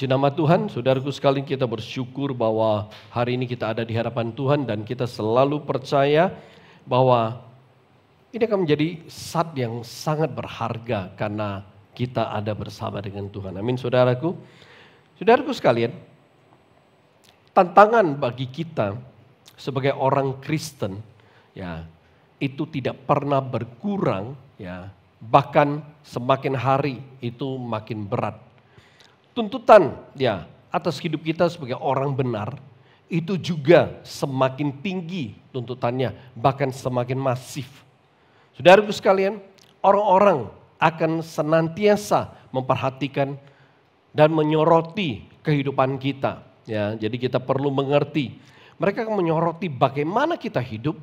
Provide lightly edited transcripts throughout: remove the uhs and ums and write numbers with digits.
Puji nama Tuhan, saudaraku sekalian, kita bersyukur bahwa hari ini kita ada di hadapan Tuhan dan kita selalu percaya bahwa ini akan menjadi saat yang sangat berharga karena kita ada bersama dengan Tuhan. Amin, saudaraku. Saudaraku sekalian, tantangan bagi kita sebagai orang Kristen, ya, itu tidak pernah berkurang, ya, bahkan semakin hari itu makin berat. Tuntutan, ya, atas hidup kita sebagai orang benar itu juga semakin tinggi tuntutannya, bahkan semakin masif. Saudaraku sekalian, orang-orang akan senantiasa memperhatikan dan menyoroti kehidupan kita. Ya, jadi kita perlu mengerti. Mereka akan menyoroti bagaimana kita hidup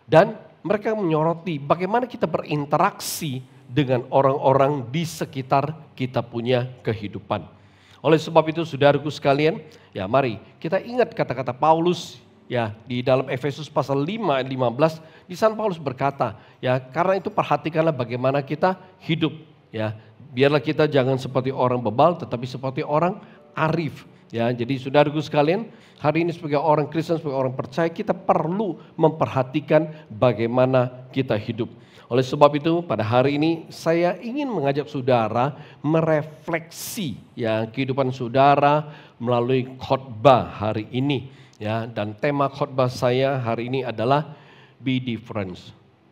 dan mereka menyoroti bagaimana kita berinteraksi dengan orang-orang di sekitar kita punya kehidupan. Oleh sebab itu, saudaraku sekalian, ya mari kita ingat kata-kata Paulus, ya, di dalam Efesus pasal 5 ayat 15, di sana Paulus berkata, ya, karena itu perhatikanlah bagaimana kita hidup, ya. Biarlah kita jangan seperti orang bebal tetapi seperti orang arif, ya. Jadi saudaraku sekalian, hari ini sebagai orang Kristen, sebagai orang percaya, kita perlu memperhatikan bagaimana kita hidup. Oleh sebab itu pada hari ini saya ingin mengajak saudara merefleksi, ya, kehidupan saudara melalui khotbah hari ini, ya, dan tema khotbah saya hari ini adalah be different,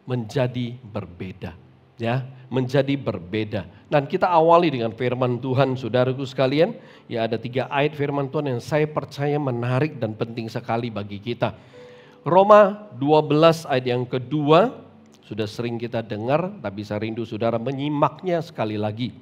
menjadi berbeda, ya, menjadi berbeda. Dan kita awali dengan firman Tuhan, saudaraku sekalian, ya, ada 3 ayat firman Tuhan yang saya percaya menarik dan penting sekali bagi kita. Roma 12 ayat yang kedua. Sudah sering kita dengar, tapi saya rindu saudara menyimaknya sekali lagi.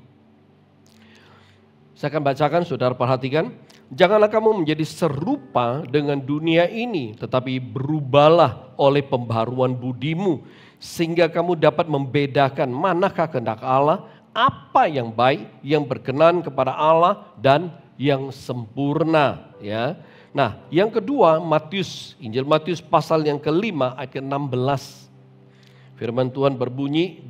Saya akan bacakan, saudara perhatikan. Janganlah kamu menjadi serupa dengan dunia ini, tetapi berubahlah oleh pembaharuan budimu, sehingga kamu dapat membedakan manakah kehendak Allah, apa yang baik, yang berkenan kepada Allah, dan yang sempurna. Ya. Nah, yang kedua, Injil Matius pasal yang ke-5 ayat ke-16. Firman Tuhan berbunyi,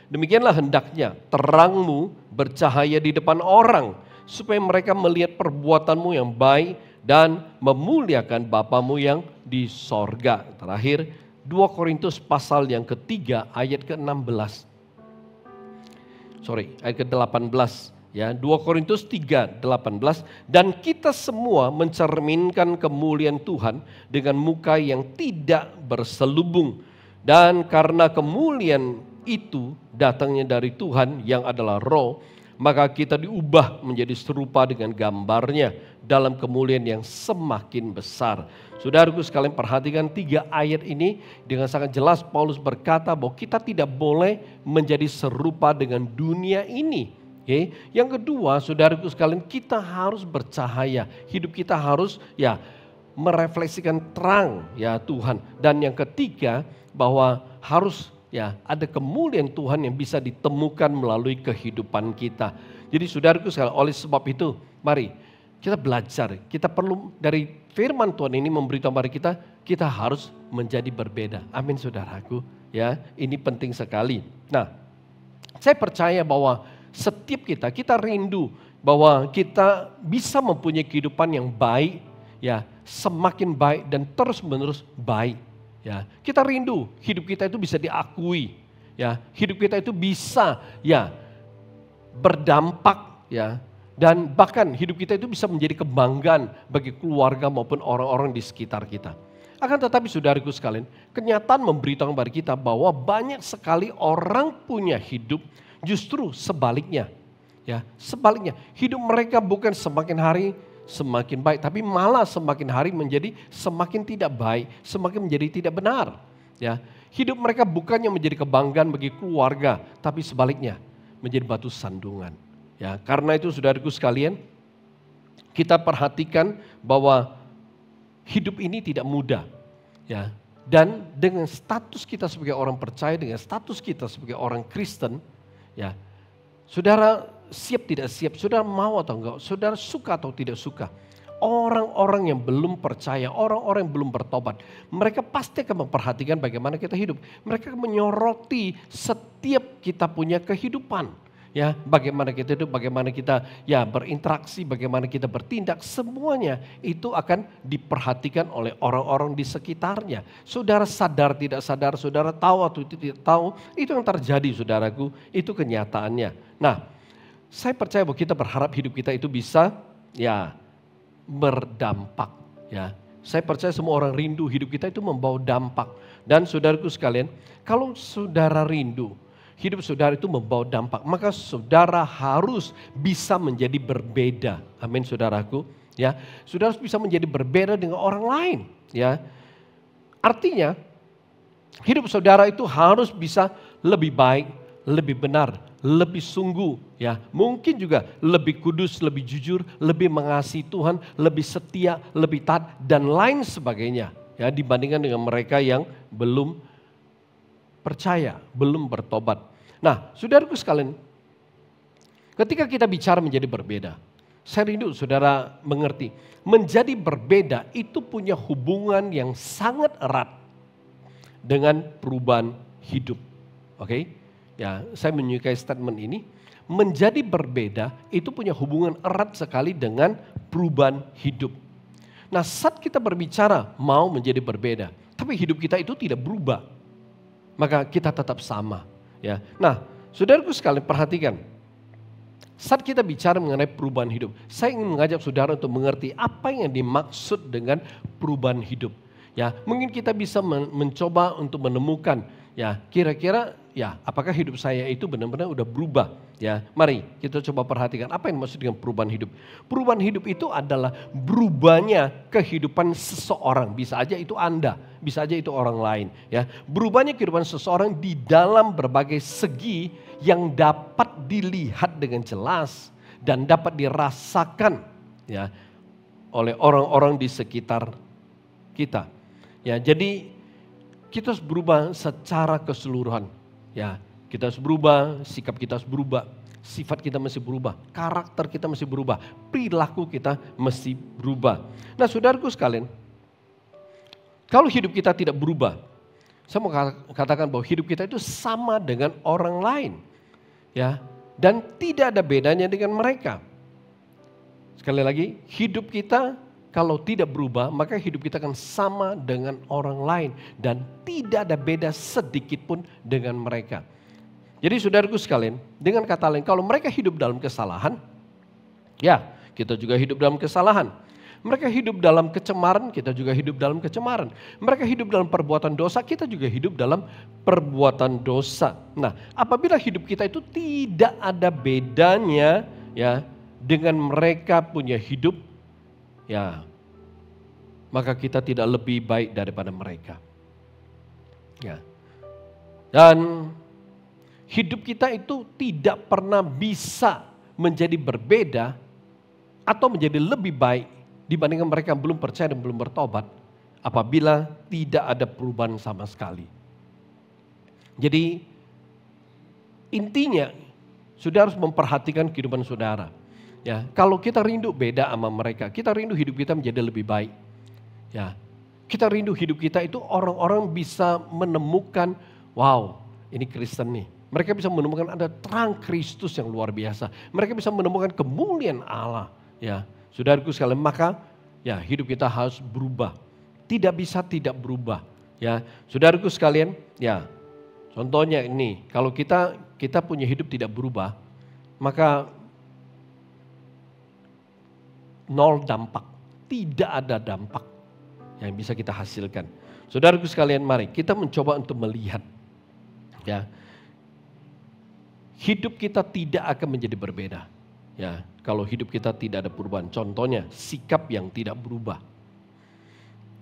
demikianlah hendaknya terangmu bercahaya di depan orang, supaya mereka melihat perbuatanmu yang baik dan memuliakan Bapamu yang di sorga. Terakhir, 2 Korintus pasal yang ke-3 ayat ke-16. Ayat ke-18. Ya, 2 Korintus 3:18, dan kita semua mencerminkan kemuliaan Tuhan dengan muka yang tidak berselubung. Dan karena kemuliaan itu datangnya dari Tuhan yang adalah Roh, maka kita diubah menjadi serupa dengan gambarnya dalam kemuliaan yang semakin besar. Saudaraku sekalian, perhatikan 3 ayat ini dengan sangat jelas Paulus berkata bahwa kita tidak boleh menjadi serupa dengan dunia ini. Okay? Yang kedua, saudaraku sekalian, kita harus bercahaya. Hidup kita harus, ya, merefleksikan terang, ya, Tuhan. Dan yang ketiga, bahwa harus, ya, ada kemuliaan Tuhan yang bisa ditemukan melalui kehidupan kita. Jadi saudaraku sekalian, oleh sebab itu mari kita belajar. Kita perlu dari firman Tuhan ini memberitahu mari kita harus menjadi berbeda. Amin, saudaraku, ya, ini penting sekali. Nah, saya percaya bahwa setiap kita rindu bahwa kita bisa mempunyai kehidupan yang baik, ya, semakin baik dan terus menerus baik. Ya, kita rindu hidup kita itu bisa diakui, ya, hidup kita itu bisa, ya, berdampak, ya, dan bahkan hidup kita itu bisa menjadi kebanggaan bagi keluarga maupun orang-orang di sekitar kita. Akan tetapi saudaraku sekalian, kenyataan memberitahu kepada kita bahwa banyak sekali orang punya hidup justru sebaliknya, ya, sebaliknya hidup mereka bukan semakin hari semakin baik, tapi malah semakin hari menjadi semakin tidak baik, semakin menjadi tidak benar. Ya, hidup mereka bukannya menjadi kebanggaan bagi keluarga, tapi sebaliknya menjadi batu sandungan. Ya, karena itu saudaraku sekalian, kita perhatikan bahwa hidup ini tidak mudah. Ya, dan dengan status kita sebagai orang percaya, dengan status kita sebagai orang Kristen, ya, saudara siap tidak siap, saudara mau atau enggak, saudara suka atau tidak suka. Orang-orang yang belum percaya, orang-orang yang belum bertobat, mereka pasti akan memperhatikan bagaimana kita hidup. Mereka akan menyoroti setiap kita punya kehidupan. ya, bagaimana kita hidup, bagaimana kita ya berinteraksi, bagaimana kita bertindak, semuanya itu akan diperhatikan oleh orang-orang di sekitarnya. Saudara sadar tidak sadar, saudara tahu atau tidak tahu, itu yang terjadi saudaraku, itu kenyataannya. Nah, saya percaya bahwa kita berharap hidup kita itu bisa ya berdampak ya. Saya percaya semua orang rindu hidup kita itu membawa dampak. Dan saudaraku sekalian, kalau saudara rindu hidup saudara itu membawa dampak, maka saudara harus bisa menjadi berbeda. Amin saudaraku. Ya, saudara harus bisa menjadi berbeda dengan orang lain. Ya, artinya hidup saudara itu harus bisa lebih baik, lebih benar, lebih sungguh. Ya, mungkin juga lebih kudus, lebih jujur, lebih mengasihi Tuhan, lebih setia, lebih taat dan lain sebagainya. Ya, dibandingkan dengan mereka yang belum percaya, belum bertobat. Nah, saudaraku sekalian, ketika kita bicara menjadi berbeda, saya rindu saudara mengerti, menjadi berbeda itu punya hubungan yang sangat erat dengan perubahan hidup. Oke? Ya, saya menyukai statement ini, menjadi berbeda itu punya hubungan erat sekali dengan perubahan hidup. Nah, saat kita berbicara mau menjadi berbeda, tapi hidup kita itu tidak berubah, maka kita tetap sama. Ya, nah, saudaraku sekalian perhatikan, saat kita bicara mengenai perubahan hidup, saya ingin mengajak saudara untuk mengerti apa yang dimaksud dengan perubahan hidup. Ya, mungkin kita bisa mencoba untuk menemukan, ya, kira-kira, ya, apakah hidup saya itu benar-benar udah berubah? Ya, mari kita coba perhatikan apa yang dimaksud dengan perubahan hidup. Perubahan hidup itu adalah berubahnya kehidupan seseorang. Bisa aja itu Anda, bisa aja itu orang lain. Ya, berubahnya kehidupan seseorang di dalam berbagai segi yang dapat dilihat dengan jelas dan dapat dirasakan ya oleh orang-orang di sekitar kita. Ya, jadi kita harus berubah secara keseluruhan. Ya, kita harus berubah, sikap kita harus berubah, sifat kita mesti berubah, karakter kita mesti berubah, perilaku kita mesti berubah. Nah, saudaraku sekalian, kalau hidup kita tidak berubah, saya mau katakan bahwa hidup kita itu sama dengan orang lain. Ya, dan tidak ada bedanya dengan mereka. Sekali lagi, hidup kita kalau tidak berubah, maka hidup kita akan sama dengan orang lain dan tidak ada beda sedikit pun dengan mereka. Jadi saudaraku sekalian, dengan kata lain, kalau mereka hidup dalam kesalahan, ya kita juga hidup dalam kesalahan. Mereka hidup dalam kecemaran, kita juga hidup dalam kecemaran. Mereka hidup dalam perbuatan dosa, kita juga hidup dalam perbuatan dosa. Nah, apabila hidup kita itu tidak ada bedanya ya dengan mereka punya hidup, ya, maka kita tidak lebih baik daripada mereka. Ya. Dan hidup kita itu tidak pernah bisa menjadi berbeda atau menjadi lebih baik dibandingkan mereka yang belum percaya dan belum bertobat apabila tidak ada perubahan sama sekali. Jadi intinya saudara harus memperhatikan kehidupan saudara. Ya, kalau kita rindu beda sama mereka, kita rindu hidup kita menjadi lebih baik. Ya, kita rindu hidup kita itu orang-orang bisa menemukan, wow, ini Kristen nih. Mereka bisa menemukan ada terang Kristus yang luar biasa. Mereka bisa menemukan kemuliaan Allah. Ya, saudaraku sekalian, maka ya hidup kita harus berubah. Tidak bisa tidak berubah. Ya, saudaraku sekalian, ya contohnya ini, kalau kita punya hidup tidak berubah, maka nol dampak, tidak ada dampak yang bisa kita hasilkan. Saudaraku sekalian, mari kita mencoba untuk melihat, ya, hidup kita tidak akan menjadi berbeda. Ya, kalau hidup kita tidak ada perubahan, contohnya sikap yang tidak berubah.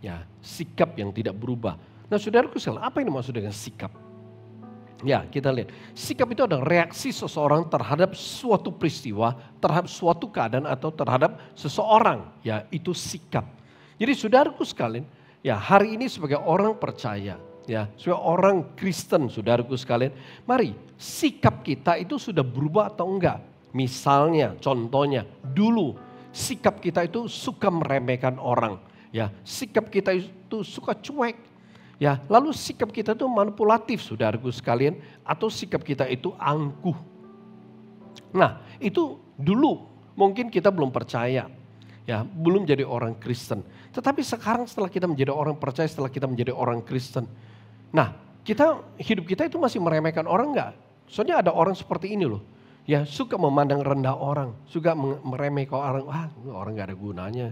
Ya, sikap yang tidak berubah. Nah, saudaraku sekalian, apa yang dimaksud dengan sikap? Ya, kita lihat. Sikap itu adalah reaksi seseorang terhadap suatu peristiwa, terhadap suatu keadaan atau terhadap seseorang. Ya, itu sikap. Jadi saudaraku sekalian, ya hari ini sebagai orang percaya, ya sebagai orang Kristen, saudaraku sekalian, mari sikap kita itu sudah berubah atau enggak? Misalnya, contohnya, dulu sikap kita itu suka meremehkan orang. Ya, sikap kita itu suka cuek. Ya, lalu sikap kita itu manipulatif, saudaraku sekalian, atau sikap kita itu angkuh. Nah, itu dulu mungkin kita belum percaya, ya, belum jadi orang Kristen. Tetapi sekarang setelah kita menjadi orang percaya, setelah kita menjadi orang Kristen, nah, hidup kita itu masih meremehkan orang enggak? Soalnya ada orang seperti ini loh, ya, suka memandang rendah orang, suka meremehkan orang, orang nggak ada gunanya,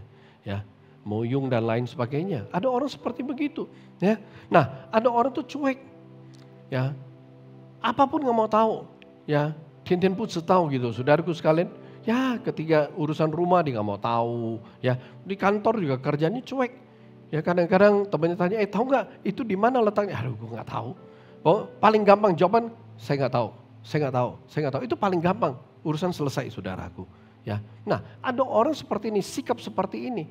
ya, moyung dan lain sebagainya. Ada orang seperti begitu, ya. Nah, ada orang tuh cuek, ya, apapun nggak mau tahu, ya. Tian pun tahu gitu, saudaraku sekalian. Ya, ketika urusan rumah dia nggak mau tahu, ya. Di kantor juga kerjanya cuek. Ya, kadang-kadang temannya tanya, tahu nggak itu di mana letaknya? Aduh, gue nggak tahu. Oh, paling gampang jawaban, saya nggak tahu, saya nggak tahu, saya nggak tahu. Itu paling gampang, urusan selesai, saudaraku. Ya, nah, ada orang seperti ini, sikap seperti ini.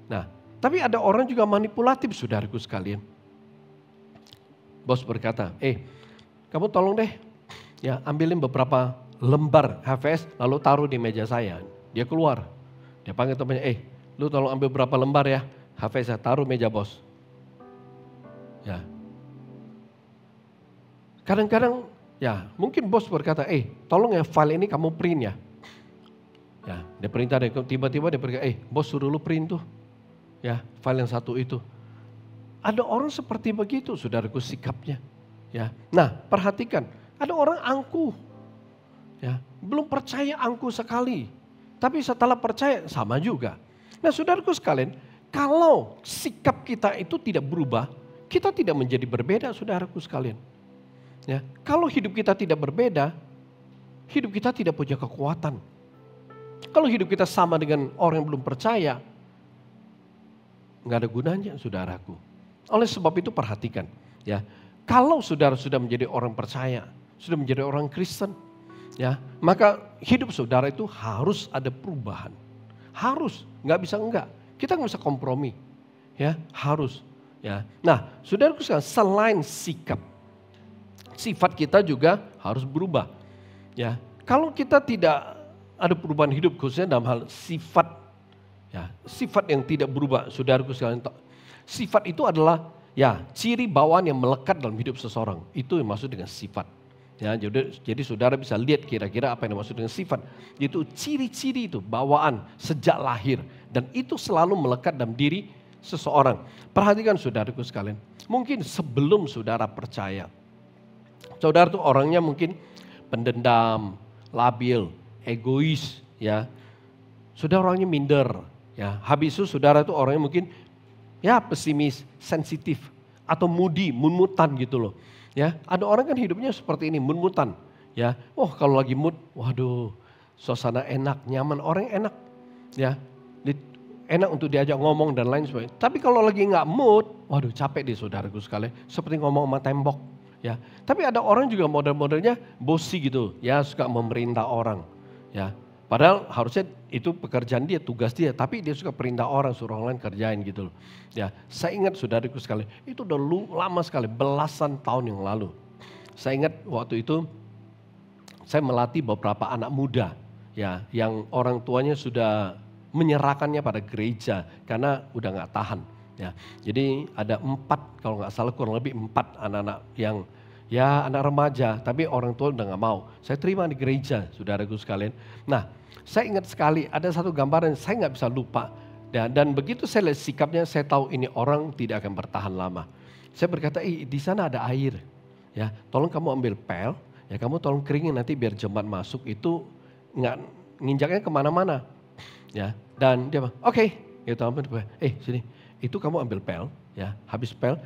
Nah, tapi ada orang juga manipulatif, saudaraku sekalian. Bos berkata, kamu tolong deh, ya, ambilin beberapa lembar HVS lalu taruh di meja saya. Dia keluar. Dia panggil temannya, lu tolong ambil berapa lembar ya HVS, saya taruh meja bos. Ya. Kadang-kadang ya mungkin bos berkata, tolong ya file ini kamu print ya. Ya, dia perintah deh, tiba-tiba dia berkata, bos suruh lu print tuh. Ya, file yang satu itu. Ada orang seperti begitu, saudaraku, sikapnya. Ya. Nah, perhatikan, ada orang angkuh. Ya, belum percaya angkuh sekali. Tapi setelah percaya sama juga. Nah, saudaraku sekalian, kalau sikap kita itu tidak berubah, kita tidak menjadi berbeda, saudaraku sekalian. Ya, kalau hidup kita tidak berbeda, hidup kita tidak punya kekuatan. Kalau hidup kita sama dengan orang yang belum percaya, nggak ada gunanya, saudaraku. Oleh sebab itu perhatikan, ya, kalau saudara sudah menjadi orang percaya, sudah menjadi orang Kristen, ya, maka hidup saudara itu harus ada perubahan. Harus, nggak bisa enggak. Kita nggak bisa kompromi, ya, harus, ya. Nah, saudaraku sekalian, selain sikap, sifat kita juga harus berubah, ya. Kalau kita tidak ada perubahan hidup, khususnya dalam hal sifat, ya, sifat yang tidak berubah, saudaraku sekalian, sifat itu adalah, ya, ciri bawaan yang melekat dalam hidup seseorang. Itu yang maksud dengan sifat. Ya, jadi saudara bisa lihat kira-kira apa yang dimaksud dengan sifat. Itu ciri-ciri itu, bawaan sejak lahir. Dan itu selalu melekat dalam diri seseorang. Perhatikan saudaraku sekalian, mungkin sebelum saudara percaya, saudara tuh orangnya mungkin pendendam, labil, egois, ya. Saudara orangnya minder, ya. Habis itu saudara tuh orangnya mungkin, ya, pesimis, sensitif, atau moody, mut-mutan gitu loh. Ya, ada orang kan hidupnya seperti ini, mut-mutan, ya. Oh, kalau lagi mood, waduh, suasana enak, nyaman, orang enak, ya. Enak untuk diajak ngomong dan lain sebagainya. Tapi kalau lagi nggak mood, waduh, capek deh saudaraku sekalian, seperti ngomong sama tembok, ya. Tapi ada orang juga model-modelnya bossy gitu, ya, suka memerintah orang, ya. Padahal harusnya itu pekerjaan dia, tugas dia, tapi dia suka perintah orang, suruh orang lain kerjain gitu loh. Ya, saya ingat saudaraku sekali, itu udah lama sekali, belasan tahun yang lalu. Saya ingat waktu itu saya melatih beberapa anak muda, ya, yang orang tuanya sudah menyerahkannya pada gereja karena udah nggak tahan. Ya, jadi ada 4, kalau nggak salah kurang lebih 4 anak-anak yang, ya, anak remaja, tapi orang tua udah nggak mau. Saya terima di gereja, saudaraku sekalian. Nah, saya ingat sekali ada satu gambaran saya nggak bisa lupa. Dan begitu saya lihat sikapnya, saya tahu ini orang tidak akan bertahan lama. Saya berkata, di sana ada air, ya, tolong kamu ambil pel, ya, kamu tolong keringin nanti biar jemaat masuk itu nggak nginjaknya kemana-mana, ya. Dan dia bilang, oke, gitu, sini, itu kamu ambil pel, ya, habis pel.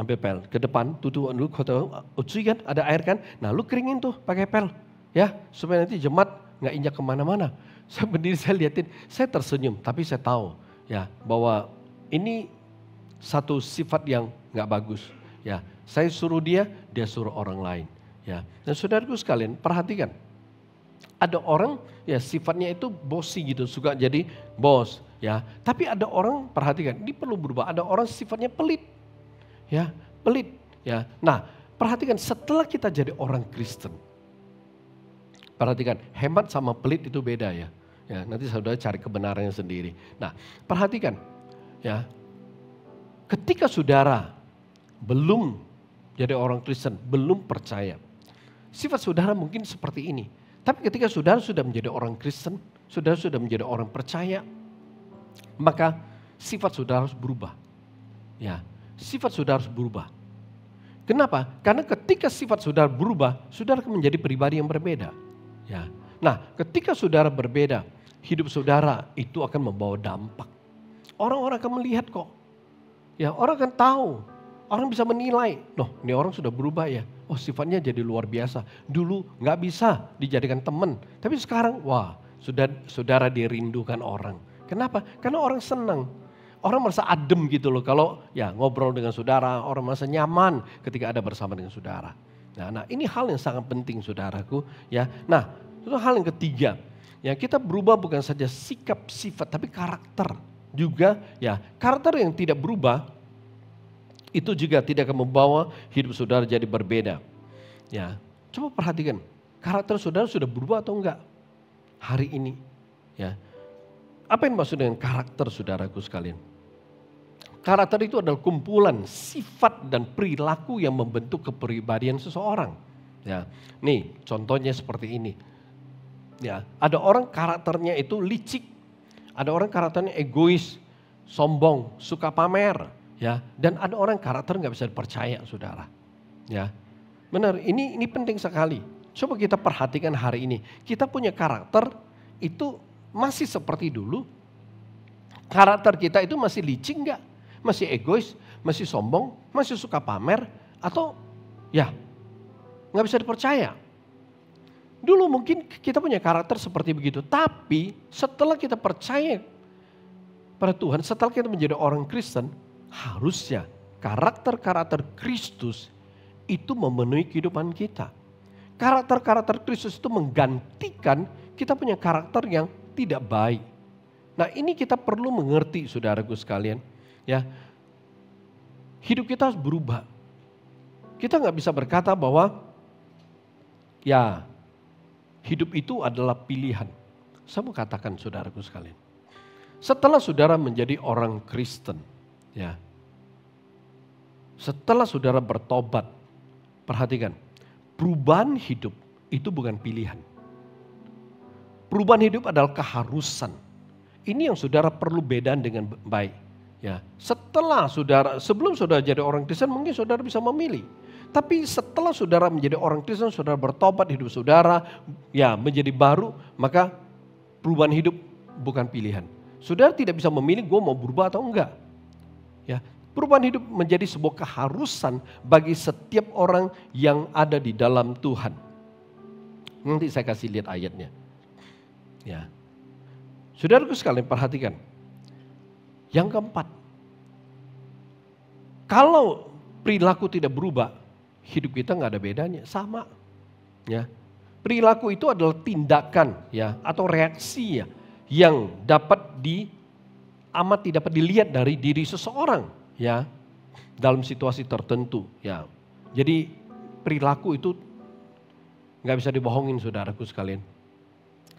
Ambil pel ke depan, tutup dulu, kan ada air kan, nah lu keringin tuh pakai pel, ya, supaya nanti jemaat nggak injak kemana-mana. Saya berdiri, saya liatin, saya tersenyum, tapi saya tahu, ya, bahwa ini satu sifat yang nggak bagus, ya. Saya suruh dia suruh orang lain, ya. Dan saudaraku sekalian, perhatikan, ada orang, ya, sifatnya itu bossy gitu, suka jadi bos, ya. Tapi ada orang, perhatikan, ini perlu berubah. Ada orang sifatnya pelit. Ya, pelit, ya. Nah, perhatikan setelah kita jadi orang Kristen, perhatikan hemat sama pelit itu beda, ya. Ya, nanti saudara cari kebenarannya sendiri. Nah, perhatikan, ya. Ketika saudara belum jadi orang Kristen, belum percaya, sifat saudara mungkin seperti ini. Tapi ketika saudara sudah menjadi orang Kristen, saudara sudah menjadi orang percaya, maka sifat saudara harus berubah. Ya, sifat saudara harus berubah. Kenapa? Karena ketika sifat saudara berubah, saudara akan menjadi pribadi yang berbeda. Ya. Nah, ketika saudara berbeda, hidup saudara itu akan membawa dampak. Orang-orang akan melihat kok. Ya, orang akan tahu. Orang bisa menilai, loh ini orang sudah berubah ya. Oh sifatnya jadi luar biasa. Dulu nggak bisa dijadikan teman. Tapi sekarang wah saudara dirindukan orang. Kenapa? Karena orang senang. Orang merasa adem gitu loh. Kalau ya ngobrol dengan saudara, orang merasa nyaman ketika ada bersama dengan saudara. Nah ini hal yang sangat penting saudaraku. Ya, nah itu hal yang ketiga. Ya kita berubah bukan saja sikap, sifat, tapi karakter juga. Ya karakter yang tidak berubah itu juga tidak akan membawa hidup saudara jadi berbeda. Ya, coba perhatikan, karakter saudara sudah berubah atau enggak hari ini? Ya, apa yang maksud dengan karakter saudaraku sekalian? Karakter itu adalah kumpulan sifat dan perilaku yang membentuk kepribadian seseorang. Ya, nih contohnya seperti ini. Ya, ada orang karakternya itu licik, ada orang karakternya egois, sombong, suka pamer. Ya, dan ada orang karakter nggak bisa dipercaya, saudara. Ya, benar. Ini penting sekali. Coba kita perhatikan hari ini. Kita punya karakter itu masih seperti dulu. Karakter kita itu masih licik nggak? Masih egois? Masih sombong? Masih suka pamer? Atau ya nggak bisa dipercaya? Dulu mungkin kita punya karakter seperti begitu. Tapi setelah kita percaya pada Tuhan, setelah kita menjadi orang Kristen, harusnya karakter-karakter Kristus itu memenuhi kehidupan kita. Karakter-karakter Kristus itu menggantikan kita punya karakter yang tidak baik. Nah ini kita perlu mengerti saudaraku sekalian. Ya, hidup kita harus berubah. Kita nggak bisa berkata bahwa ya hidup itu adalah pilihan. Saya mau katakan saudaraku sekalian. Setelah saudara menjadi orang Kristen, ya, setelah saudara bertobat, perhatikan, perubahan hidup itu bukan pilihan. Perubahan hidup adalah keharusan. Ini yang saudara perlu bedakan dengan baik. Ya, sebelum saudara jadi orang Kristen mungkin saudara bisa memilih. Tapi setelah saudara menjadi orang Kristen, saudara bertobat, hidup saudara ya menjadi baru, maka perubahan hidup bukan pilihan. Saudara tidak bisa memilih gue mau berubah atau enggak. Ya, perubahan hidup menjadi sebuah keharusan bagi setiap orang yang ada di dalam Tuhan. Nanti saya kasih lihat ayatnya. Ya, saudaraku sekalian perhatikan. Yang keempat, kalau perilaku tidak berubah, hidup kita nggak ada bedanya, sama. Ya, perilaku itu adalah tindakan ya atau reaksi ya yang amat tidak dapat dilihat dari diri seseorang ya dalam situasi tertentu ya. Jadi perilaku itu nggak bisa dibohongin saudaraku sekalian.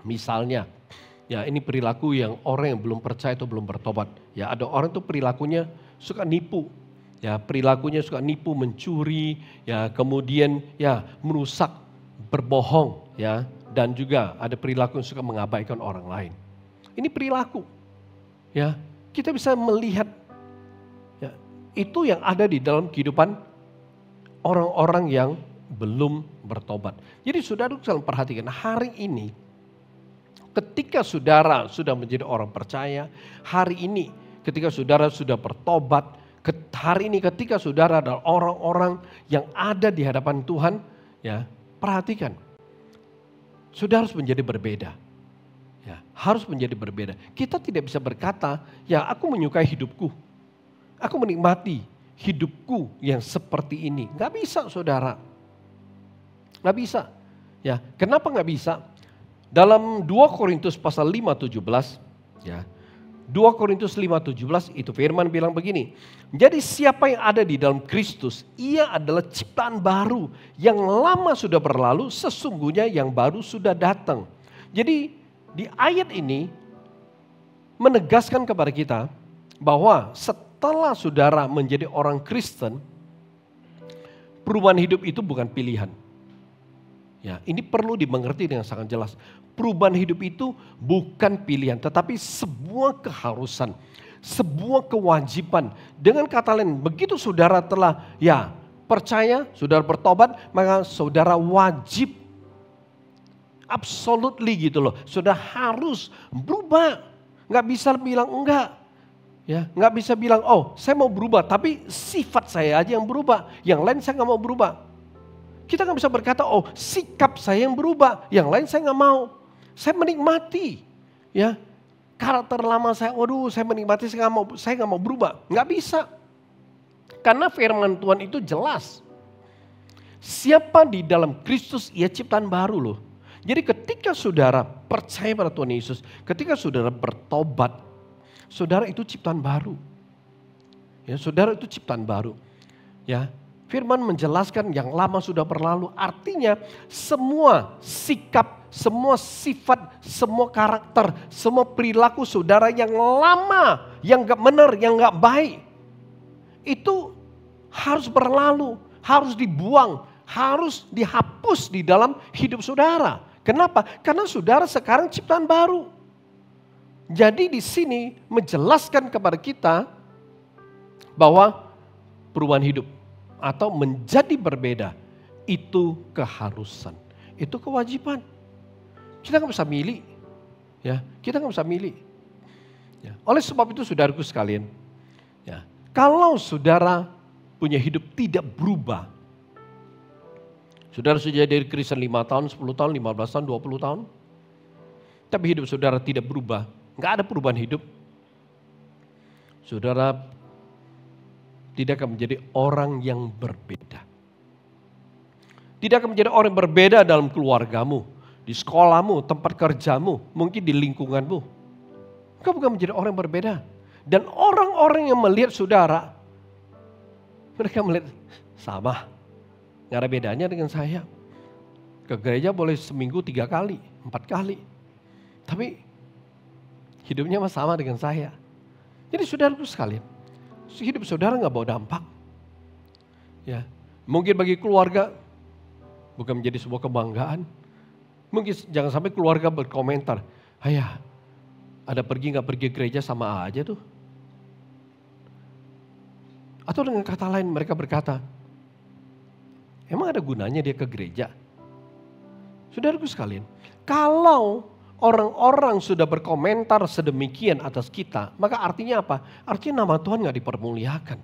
Misalnya ya ini perilaku yang orang yang belum percaya atau belum bertobat. Ya ada orang tuh perilakunya suka nipu. Ya perilakunya suka nipu, mencuri, ya kemudian ya merusak, berbohong ya dan juga ada perilaku yang suka mengabaikan orang lain. Ini perilaku. Ya, kita bisa melihat ya, itu yang ada di dalam kehidupan orang-orang yang belum bertobat. Jadi saudara selalu perhatikan hari ini ketika saudara sudah menjadi orang percaya, hari ini ketika saudara sudah bertobat, hari ini ketika saudara adalah orang-orang yang ada di hadapan Tuhan, ya perhatikan, saudara harus menjadi berbeda. Ya, harus menjadi berbeda. Kita tidak bisa berkata, ya aku menyukai hidupku. Aku menikmati hidupku yang seperti ini. Gak bisa saudara. Gak bisa. Ya, kenapa gak bisa? Dalam 2 Korintus pasal 5:17, ya, 2 Korintus 5:17 itu firman bilang begini. Jadi siapa yang ada di dalam Kristus, ia adalah ciptaan baru. Yang lama sudah berlalu, sesungguhnya yang baru sudah datang. Jadi di ayat ini menegaskan kepada kita bahwa setelah saudara menjadi orang Kristen, perubahan hidup itu bukan pilihan. Ya, ini perlu dimengerti dengan sangat jelas. Perubahan hidup itu bukan pilihan, tetapi sebuah keharusan, sebuah kewajiban. Dengan kata lain, begitu saudara telah percaya, saudara bertobat, maka saudara wajib, absolutely gitu loh. Saudara harus berubah. Nggak bisa bilang enggak. Ya, nggak bisa bilang, oh saya mau berubah, tapi sifat saya aja yang berubah. Yang lain saya nggak mau berubah. Kita nggak bisa berkata, oh sikap saya yang berubah, yang lain saya nggak mau. Saya menikmati, ya karakter lama saya, waduh saya menikmati, saya nggak mau berubah. Nggak bisa, karena firman Tuhan itu jelas. Siapa di dalam Kristus, ia ciptaan baru loh. Jadi ketika saudara percaya pada Tuhan Yesus, ketika saudara bertobat, saudara itu ciptaan baru. Ya, saudara itu ciptaan baru. Ya. Firman menjelaskan yang lama sudah berlalu, artinya semua sikap, semua sifat, semua karakter, semua perilaku saudara yang lama, yang gak benar, yang gak baik, itu harus berlalu, harus dibuang, harus dihapus di dalam hidup saudara. Kenapa? Karena saudara sekarang ciptaan baru. Jadi di sini menjelaskan kepada kita bahwa perubahan hidup atau menjadi berbeda itu keharusan, itu kewajiban. Kita nggak bisa milih, ya kita nggak bisa milih. Ya. Oleh sebab itu saudaraku sekalian, ya kalau saudara punya hidup tidak berubah, saudara sudah dari Kristen 5 tahun, 10 tahun, 15 tahun, 20 tahun, tapi hidup saudara tidak berubah, nggak ada perubahan hidup, saudara tidak akan menjadi orang yang berbeda. Tidak akan menjadi orang yang berbeda dalam keluargamu, di sekolahmu, tempat kerjamu, mungkin di lingkunganmu. Kau bukan menjadi orang yang berbeda. Dan orang-orang yang melihat saudara, mereka melihat sama. Gak ada bedanya dengan saya. Ke gereja boleh seminggu 3 kali, 4 kali. Tapi hidupnya sama dengan saya. Jadi saudaraku sekalian, hidup saudara gak bawa dampak. Ya, mungkin bagi keluarga bukan menjadi sebuah kebanggaan. Mungkin jangan sampai keluarga berkomentar, ayah ada pergi gak pergi gereja sama aja tuh. Atau dengan kata lain mereka berkata, emang ada gunanya dia ke gereja? Saudaraku sekalian, kalau orang-orang sudah berkomentar sedemikian atas kita, maka artinya apa? Artinya nama Tuhan gak dipermuliakan.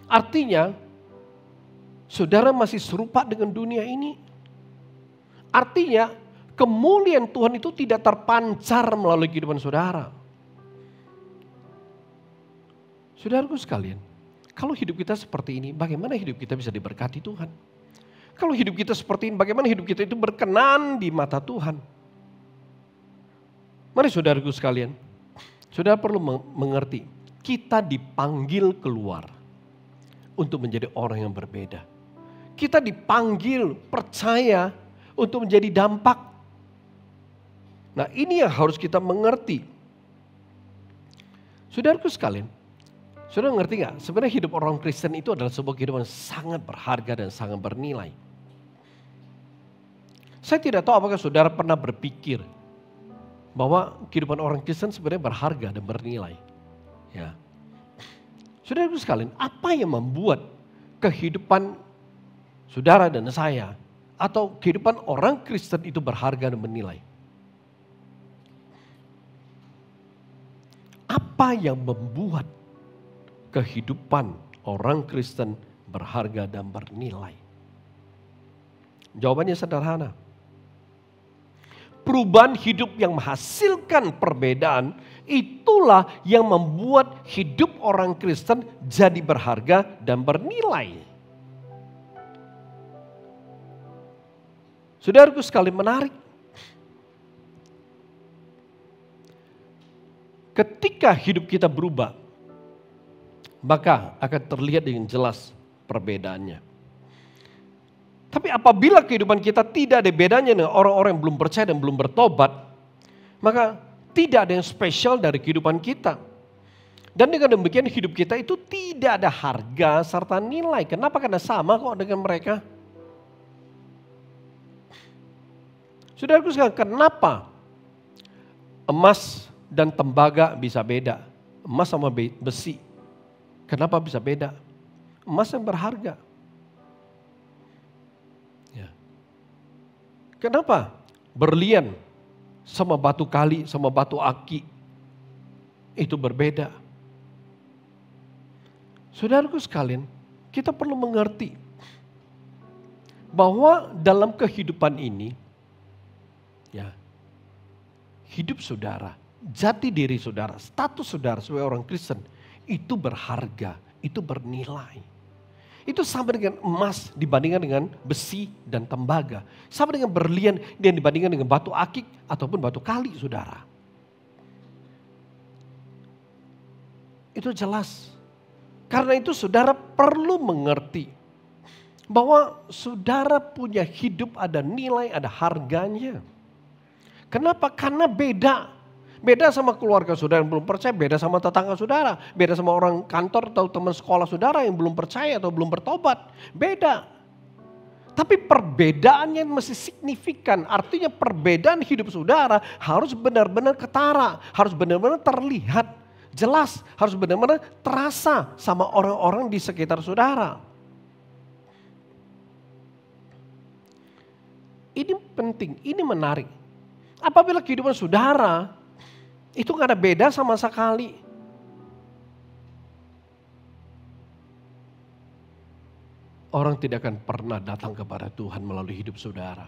Artinya, saudara masih serupa dengan dunia ini. Artinya, kemuliaan Tuhan itu tidak terpancar melalui kehidupan saudara. Saudaraku sekalian, kalau hidup kita seperti ini, bagaimana hidup kita bisa diberkati Tuhan? Kalau hidup kita seperti ini, bagaimana hidup kita itu berkenan di mata Tuhan? Mari saudaraku sekalian, saudara perlu mengerti, kita dipanggil keluar untuk menjadi orang yang berbeda. Kita dipanggil percaya untuk menjadi dampak. Nah ini yang harus kita mengerti. Saudaraku sekalian, saudara ngerti gak? Sebenarnya hidup orang Kristen itu adalah sebuah kehidupan sangat berharga dan sangat bernilai. Saya tidak tahu apakah saudara pernah berpikir bahwa kehidupan orang Kristen sebenarnya berharga dan bernilai. Ya. Saudaraku sekalian, apa yang membuat kehidupan saudara dan saya atau kehidupan orang Kristen itu berharga dan bernilai? Apa yang membuat kehidupan orang Kristen berharga dan bernilai? Jawabannya sederhana. Perubahan hidup yang menghasilkan perbedaan, itulah yang membuat hidup orang Kristen jadi berharga dan bernilai. Saudaraku sekali menarik. Ketika hidup kita berubah, maka akan terlihat dengan jelas perbedaannya. Tapi apabila kehidupan kita tidak ada bedanya dengan orang-orang yang belum percaya dan belum bertobat, maka tidak ada yang spesial dari kehidupan kita. Dan dengan demikian hidup kita itu tidak ada harga serta nilai. Kenapa? Karena sama kok dengan mereka. Saudaraku sekalian, kenapa emas dan tembaga bisa beda? Emas sama besi. Kenapa bisa beda? Emas yang berharga. Ya. Kenapa? Berlian sama batu kali, sama batu aki itu berbeda. Saudaraku sekalian, kita perlu mengerti bahwa dalam kehidupan ini, ya, hidup saudara, jati diri saudara, status saudara sebagai orang Kristen itu berharga, itu bernilai. Itu sama dengan emas dibandingkan dengan besi dan tembaga. Sama dengan berlian dan dibandingkan dengan batu akik ataupun batu kali, saudara. Itu jelas. Karena itu saudara perlu mengerti bahwa saudara punya hidup ada nilai, ada harganya. Kenapa? Karena beda. Beda sama keluarga saudara yang belum percaya, beda sama tetangga saudara, beda sama orang kantor atau teman sekolah saudara yang belum percaya atau belum bertobat. Beda. Tapi perbedaannya masih signifikan. Artinya perbedaan hidup saudara harus benar-benar ketara, harus benar-benar terlihat jelas, harus benar-benar terasa sama orang-orang di sekitar saudara. Ini penting, ini menarik. Apabila kehidupan saudara itu gak ada beda sama sekali. Orang tidak akan pernah datang kepada Tuhan melalui hidup saudara.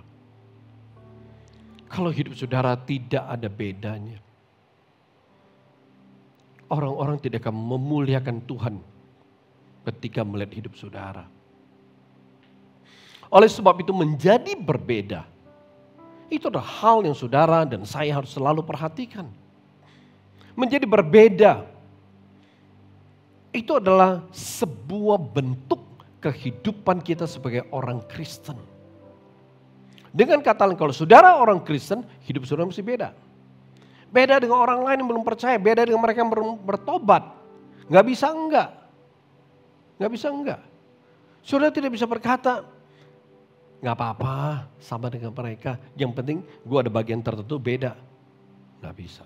Kalau hidup saudara tidak ada bedanya. Orang-orang tidak akan memuliakan Tuhan ketika melihat hidup saudara. Oleh sebab itu menjadi berbeda. Itu adalah hal yang saudara dan saya harus selalu perhatikan. Menjadi berbeda. Itu adalah sebuah bentuk kehidupan kita sebagai orang Kristen. Dengan kata lain, kalau saudara orang Kristen, hidup saudara mesti beda. Beda dengan orang lain yang belum percaya, beda dengan mereka yang belum bertobat. Gak bisa enggak. Gak bisa enggak. Saudara tidak bisa berkata, gak apa-apa sama dengan mereka. Yang penting gue ada bagian tertentu beda. Gak bisa.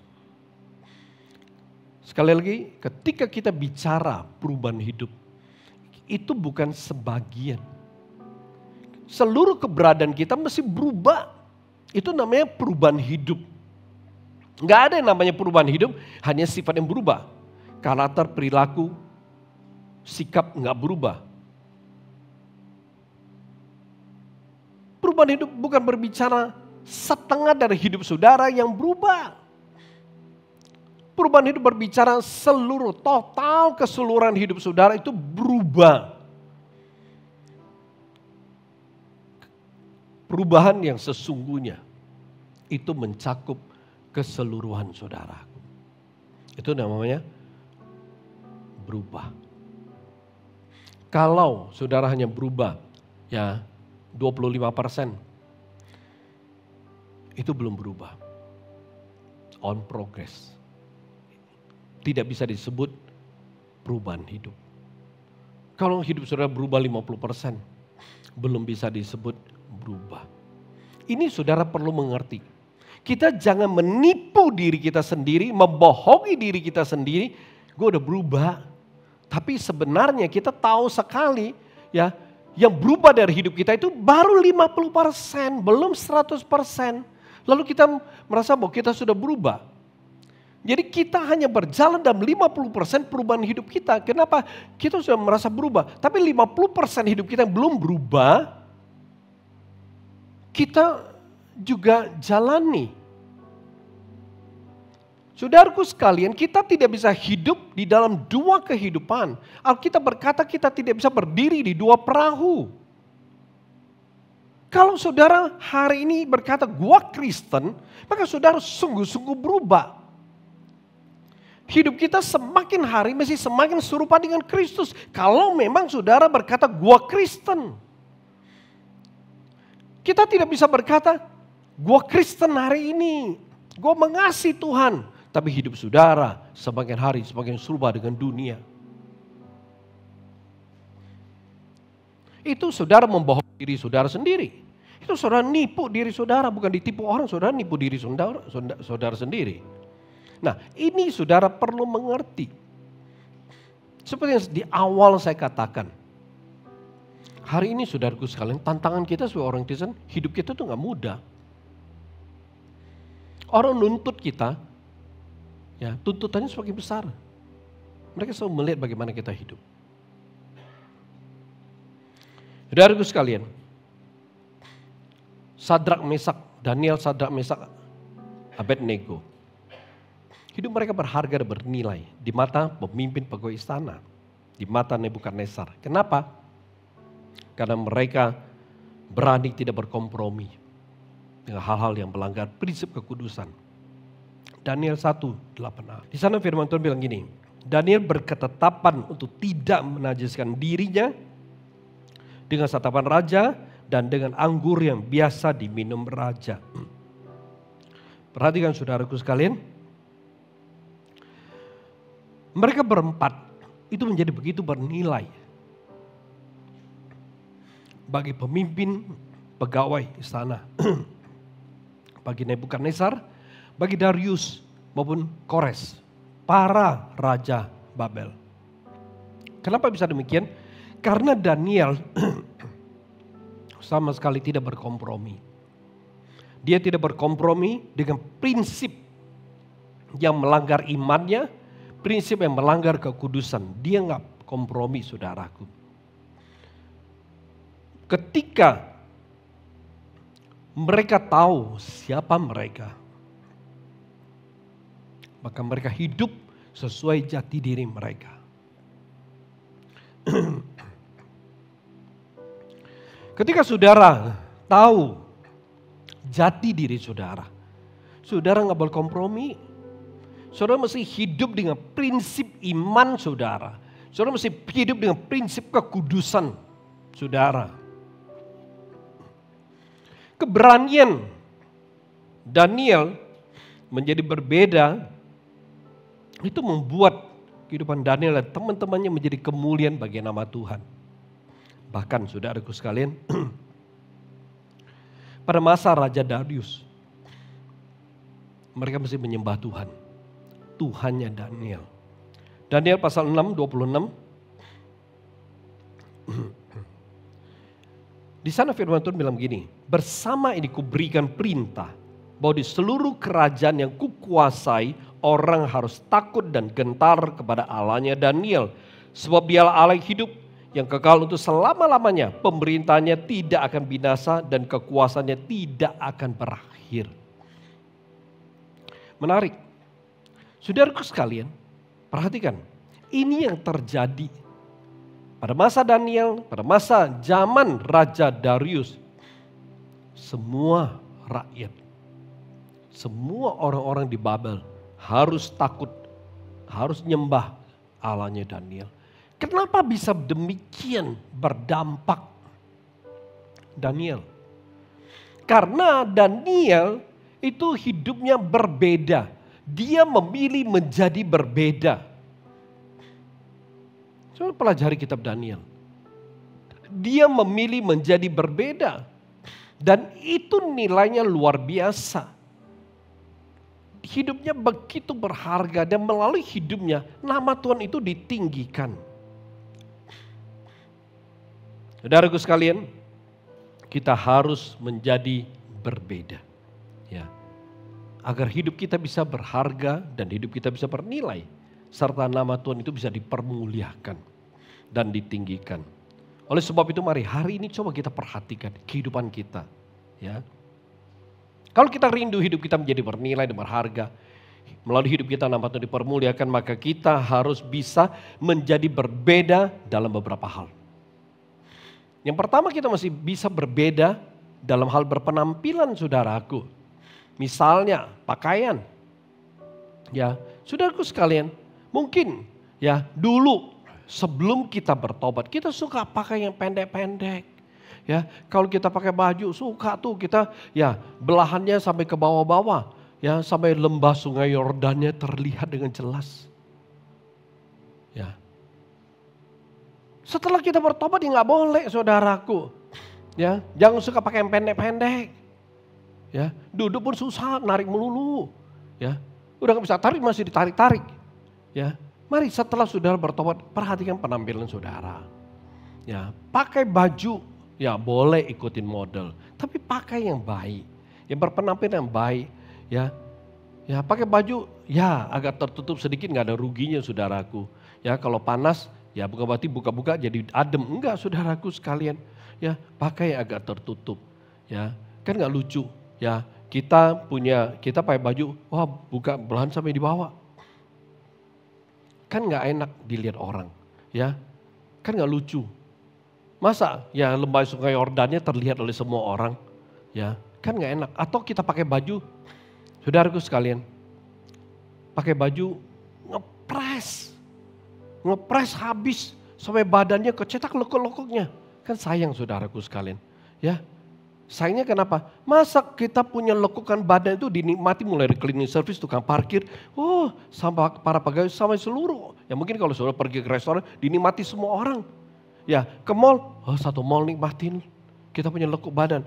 Sekali lagi, ketika kita bicara perubahan hidup, itu bukan sebagian. Seluruh keberadaan kita mesti berubah. Itu namanya perubahan hidup. Nggak ada yang namanya perubahan hidup, hanya sifat yang berubah. Karakter, perilaku, sikap nggak berubah. Perubahan hidup bukan berbicara setengah dari hidup saudara yang berubah. Perubahan hidup berbicara seluruh, total keseluruhan hidup saudara itu berubah. Perubahan yang sesungguhnya itu mencakup keseluruhan saudara. Itu namanya berubah. Kalau saudara hanya berubah ya 25%, itu belum berubah. On progress. Tidak bisa disebut perubahan hidup. Kalau hidup saudara berubah 50%, belum bisa disebut berubah. Ini saudara perlu mengerti. Kita jangan menipu diri kita sendiri, membohongi diri kita sendiri. Gue udah berubah. Tapi sebenarnya kita tahu sekali ya, yang berubah dari hidup kita itu baru 50%, belum 100%. Lalu kita merasa bahwa kita sudah berubah. Jadi kita hanya berjalan dalam 50% perubahan hidup kita. Kenapa? Kita sudah merasa berubah. Tapi 50% hidup kita yang belum berubah, kita juga jalani. Saudaraku sekalian, kita tidak bisa hidup di dalam dua kehidupan. Alkitab berkata kita tidak bisa berdiri di dua perahu. Kalau saudara hari ini berkata gua Kristen, maka saudara sungguh-sungguh berubah. Hidup kita semakin hari mesti semakin serupa dengan Kristus. Kalau memang saudara berkata gua Kristen. Kita tidak bisa berkata gua Kristen hari ini. Gua mengasihi Tuhan. Tapi hidup saudara semakin hari semakin serupa dengan dunia. Itu saudara membohongi diri saudara sendiri. Itu saudara nipu diri saudara, bukan ditipu orang, saudara nipu diri saudara sendiri. Nah, ini saudara perlu mengerti. Seperti yang di awal saya katakan. Hari ini saudaraku sekalian, tantangan kita sebagai orang Kristen, hidup kita tuh gak mudah. Orang nuntut kita, ya tuntutannya semakin besar. Mereka selalu melihat bagaimana kita hidup. Saudaraku sekalian, Daniel, Sadrak, Mesak, Abednego. Hidup mereka berharga dan bernilai di mata pemimpin pegawai istana, di mata Nebukadnezar. Kenapa? Karena mereka berani tidak berkompromi dengan hal-hal yang melanggar prinsip kekudusan. Daniel 1:8a. Di sana firman Tuhan bilang gini, Daniel berketetapan untuk tidak menajiskan dirinya dengan santapan raja dan dengan anggur yang biasa diminum raja. Perhatikan saudaraku sekalian, mereka berempat itu menjadi begitu bernilai bagi pemimpin pegawai istana, bagi Nebukadnezar, bagi Darius maupun Kores, para raja Babel. Kenapa bisa demikian? Karena Daniel sama sekali tidak berkompromi. Dia tidak berkompromi dengan prinsip yang melanggar imannya, prinsip yang melanggar kekudusan. Dia nggak kompromi, saudaraku. Ketika mereka tahu siapa mereka, maka mereka hidup sesuai jati diri mereka. Ketika saudara tahu jati diri saudara, saudara nggak berkompromi. Saudara mesti hidup dengan prinsip iman saudara. Saudara mesti hidup dengan prinsip kekudusan saudara. Keberanian Daniel menjadi berbeda itu membuat kehidupan Daniel dan teman-temannya menjadi kemuliaan bagi nama Tuhan. Bahkan saudaraku sekalian, pada masa Raja Darius, mereka mesti menyembah Tuhan. Tuhannya Daniel. Daniel pasal 6:26. Di sana firman Tuhan bilang begini, bersama ini kuberikan perintah bahwa di seluruh kerajaan yang kukuasai orang harus takut dan gentar kepada Allahnya Daniel. Sebab dialah Allah yang hidup yang kekal untuk selama-lamanya. Pemerintahnya tidak akan binasa dan kekuasaannya tidak akan berakhir. Menarik. Saudaraku sekalian, perhatikan. Ini yang terjadi pada masa Daniel, pada masa zaman Raja Darius. Semua rakyat, semua orang-orang di Babel harus takut, harus nyembah Allahnya Daniel. Kenapa bisa demikian berdampak Daniel? Karena Daniel itu hidupnya berbeda. Dia memilih menjadi berbeda. Coba pelajari kitab Daniel. Dia memilih menjadi berbeda. Dan itu nilainya luar biasa. Hidupnya begitu berharga dan melalui hidupnya nama Tuhan itu ditinggikan. Saudaraku sekalian, kita harus menjadi berbeda. Ya. Agar hidup kita bisa berharga dan hidup kita bisa bernilai. Serta nama Tuhan itu bisa dipermuliakan dan ditinggikan. Oleh sebab itu mari hari ini coba kita perhatikan kehidupan kita. Ya. Kalau kita rindu hidup kita menjadi bernilai dan berharga, melalui hidup kita nama Tuhan dipermuliakan, maka kita harus bisa menjadi berbeda dalam beberapa hal. Yang pertama kita masih bisa berbeda dalam hal berpenampilan saudaraku. Misalnya pakaian. Ya, saudaraku sekalian, mungkin ya dulu sebelum kita bertobat kita suka pakai yang pendek-pendek. Ya, kalau kita pakai baju suka tuh kita ya belahannya sampai ke bawah-bawah, ya sampai lembah sungai Yordannya terlihat dengan jelas. Ya. Setelah kita bertobat ya nggak boleh saudaraku. Ya, jangan suka pakai yang pendek-pendek. Ya, duduk pun susah, narik melulu. Ya, udah nggak bisa tarik masih ditarik-tarik. Ya, mari setelah saudara bertobat, perhatikan penampilan saudara. Ya, pakai baju, ya boleh ikutin model, tapi pakai yang baik, yang berpenampilan yang baik. Ya, ya pakai baju, ya agak tertutup sedikit nggak ada ruginya saudaraku. Ya, kalau panas, ya bukan berarti buka-buka jadi adem, enggak saudaraku sekalian. Ya, pakai yang agak tertutup. Ya, kan nggak lucu. Ya, kita pakai baju, wah buka belahan sampai di bawah. Kan nggak enak dilihat orang, ya. Kan nggak lucu. Masa ya lembah sungai Yordannya terlihat oleh semua orang, ya. Kan nggak enak. Atau kita pakai baju, saudaraku sekalian, pakai baju ngepres habis sampai badannya kecetak lekuk-lekuknya. Kan sayang saudaraku sekalian, ya. Sayangnya kenapa? Masa kita punya lekukan badan itu dinikmati mulai dari cleaning service, tukang parkir, sama para pegawai, sama seluruh. Ya mungkin kalau saudara pergi ke restoran, dinikmati semua orang. Ya ke mall, satu mall nikmatin, kita punya lekuk badan.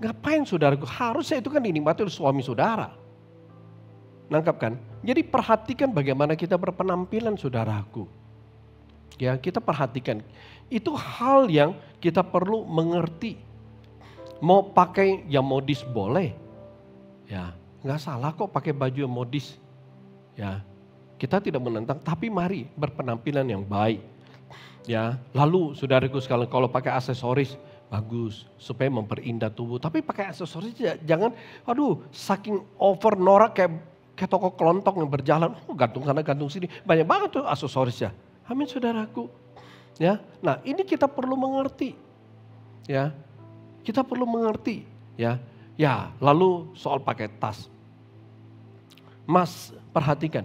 Ngapain saudaraku? Harusnya itu kan dinikmati oleh suami saudara. Nangkap kan? Jadi perhatikan bagaimana kita berpenampilan saudaraku. Ya kita perhatikan. Itu hal yang kita perlu mengerti. Mau pakai yang modis boleh, ya nggak salah kok pakai baju yang modis, ya kita tidak menentang, tapi mari berpenampilan yang baik, ya. Lalu saudaraku sekalian kalau pakai aksesoris bagus supaya memperindah tubuh, tapi pakai aksesoris jangan, saking over norak kayak toko kelontong yang berjalan, gantung sana gantung sini, banyak banget tuh aksesorisnya. Amin saudaraku, ya. Nah ini kita perlu mengerti, ya. Kita perlu mengerti, ya. Ya, lalu soal pakai tas. Mas, perhatikan.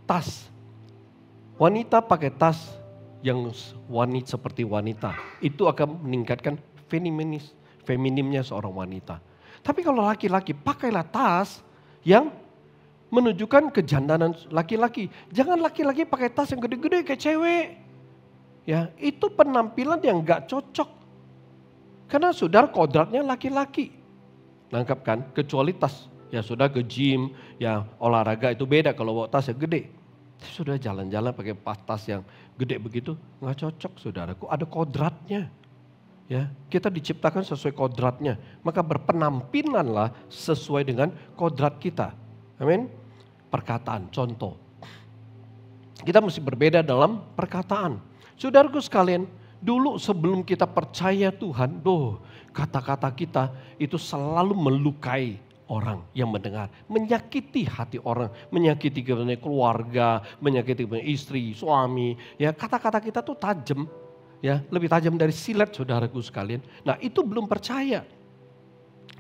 Tas. Wanita pakai tas yang seperti wanita. Itu akan meningkatkan feminimnya seorang wanita. Tapi kalau laki-laki, pakailah tas yang menunjukkan kejandanan laki-laki. Jangan laki-laki pakai tas yang gede-gede kayak cewek. Ya, itu penampilan yang gak cocok. Karena saudara kodratnya laki-laki. Nangkap kan? Kecuali tas. Ya sudah ke gym, ya olahraga itu beda kalau bawa tas yang gede. Sudah jalan-jalan pakai tas yang gede begitu, nggak cocok saudaraku. Ada kodratnya. Ya, kita diciptakan sesuai kodratnya. Maka berpenampilanlah sesuai dengan kodrat kita. Amin. Perkataan, contoh. Kita mesti berbeda dalam perkataan. Saudaraku sekalian, dulu sebelum kita percaya Tuhan, kata-kata kita itu selalu melukai orang yang mendengar. Menyakiti hati orang, menyakiti keluarga, menyakiti istri, suami. Ya, kata-kata kita tuh tajam, ya lebih tajam dari silet saudaraku sekalian. Nah itu belum percaya.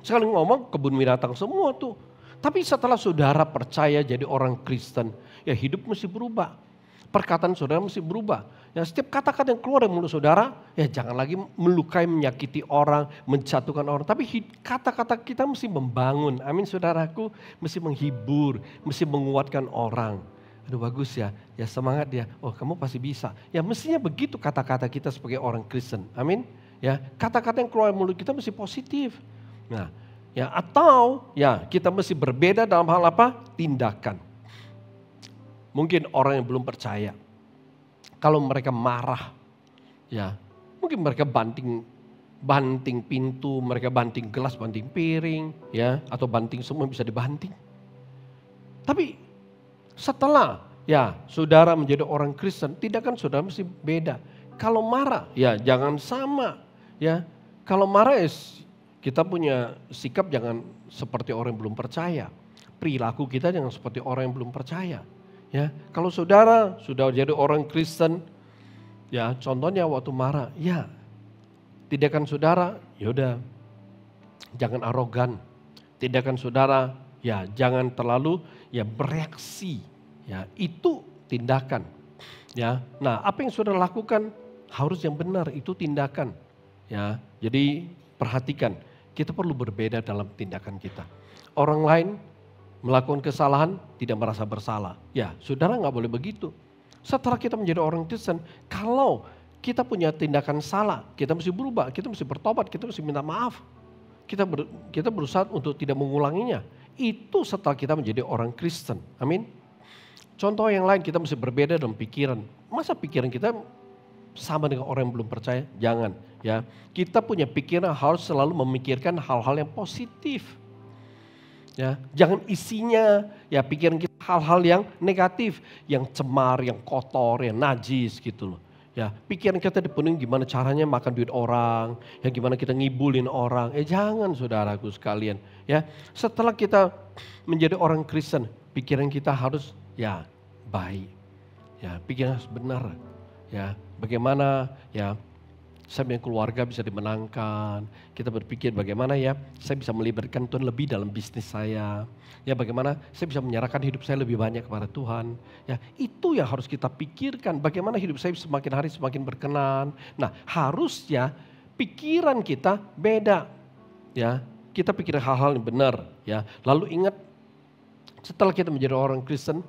Sekali ngomong kebun binatang semua tuh. Tapi setelah saudara percaya jadi orang Kristen, ya hidup mesti berubah. Perkataan saudara mesti berubah. Ya, setiap kata-kata yang keluar dari mulut saudara, ya jangan lagi melukai, menyakiti orang, menjatuhkan orang. Tapi kata-kata kita mesti membangun. Amin saudaraku, mesti menghibur, mesti menguatkan orang. Aduh bagus ya, ya semangat ya. Oh kamu pasti bisa. Ya mestinya begitu kata-kata kita sebagai orang Kristen. Amin. Ya kata-kata yang keluar dari mulut kita mesti positif. Nah, ya atau ya kita mesti berbeda dalam hal apa? Tindakan. Mungkin orang yang belum percaya, kalau mereka marah, ya mungkin mereka banting pintu, mereka banting gelas, banting piring, ya atau banting semua bisa dibanting. Tapi setelah ya saudara menjadi orang Kristen, tindakan saudara mesti beda. Kalau marah, ya jangan sama, ya kalau marah kita punya sikap jangan seperti orang yang belum percaya, perilaku kita jangan seperti orang yang belum percaya. Ya, kalau saudara sudah jadi orang Kristen, ya contohnya waktu marah, ya tindakan saudara, yaudah jangan arogan. Tindakan saudara, ya jangan terlalu ya bereaksi. Ya itu tindakan. Ya, nah apa yang saudara lakukan harus yang benar, itu tindakan. Ya, jadi perhatikan, kita perlu berbeda dalam tindakan kita. Orang lain melakukan kesalahan tidak merasa bersalah. Ya saudara nggak boleh begitu. Setelah kita menjadi orang Kristen, kalau kita punya tindakan salah, kita mesti berubah, kita mesti bertobat, kita mesti minta maaf. Kita berusaha untuk tidak mengulanginya. Itu setelah kita menjadi orang Kristen. Amin. Contoh yang lain, kita mesti berbeda dalam pikiran. Masa pikiran kita sama dengan orang yang belum percaya? Jangan, ya. Kita punya pikiran harus selalu memikirkan hal-hal yang positif. Ya, jangan isinya ya pikiran kita hal-hal yang negatif, yang cemar, yang kotor, yang najis gitu loh. Ya, pikiran kita dipenuhi gimana caranya makan duit orang, ya gimana kita ngibulin orang. Jangan saudaraku sekalian, ya. Setelah kita menjadi orang Kristen, pikiran kita harus ya baik. Ya, pikiran harus benar. Ya, bagaimana ya saya punya keluarga bisa dimenangkan. Kita berpikir bagaimana ya saya bisa melibatkan Tuhan lebih dalam bisnis saya. Ya bagaimana saya bisa menyerahkan hidup saya lebih banyak kepada Tuhan. Ya itu yang harus kita pikirkan. Bagaimana hidup saya semakin hari semakin berkenan. Nah harusnya pikiran kita beda. Ya kita pikir hal-hal yang benar. Ya lalu ingat setelah kita menjadi orang Kristen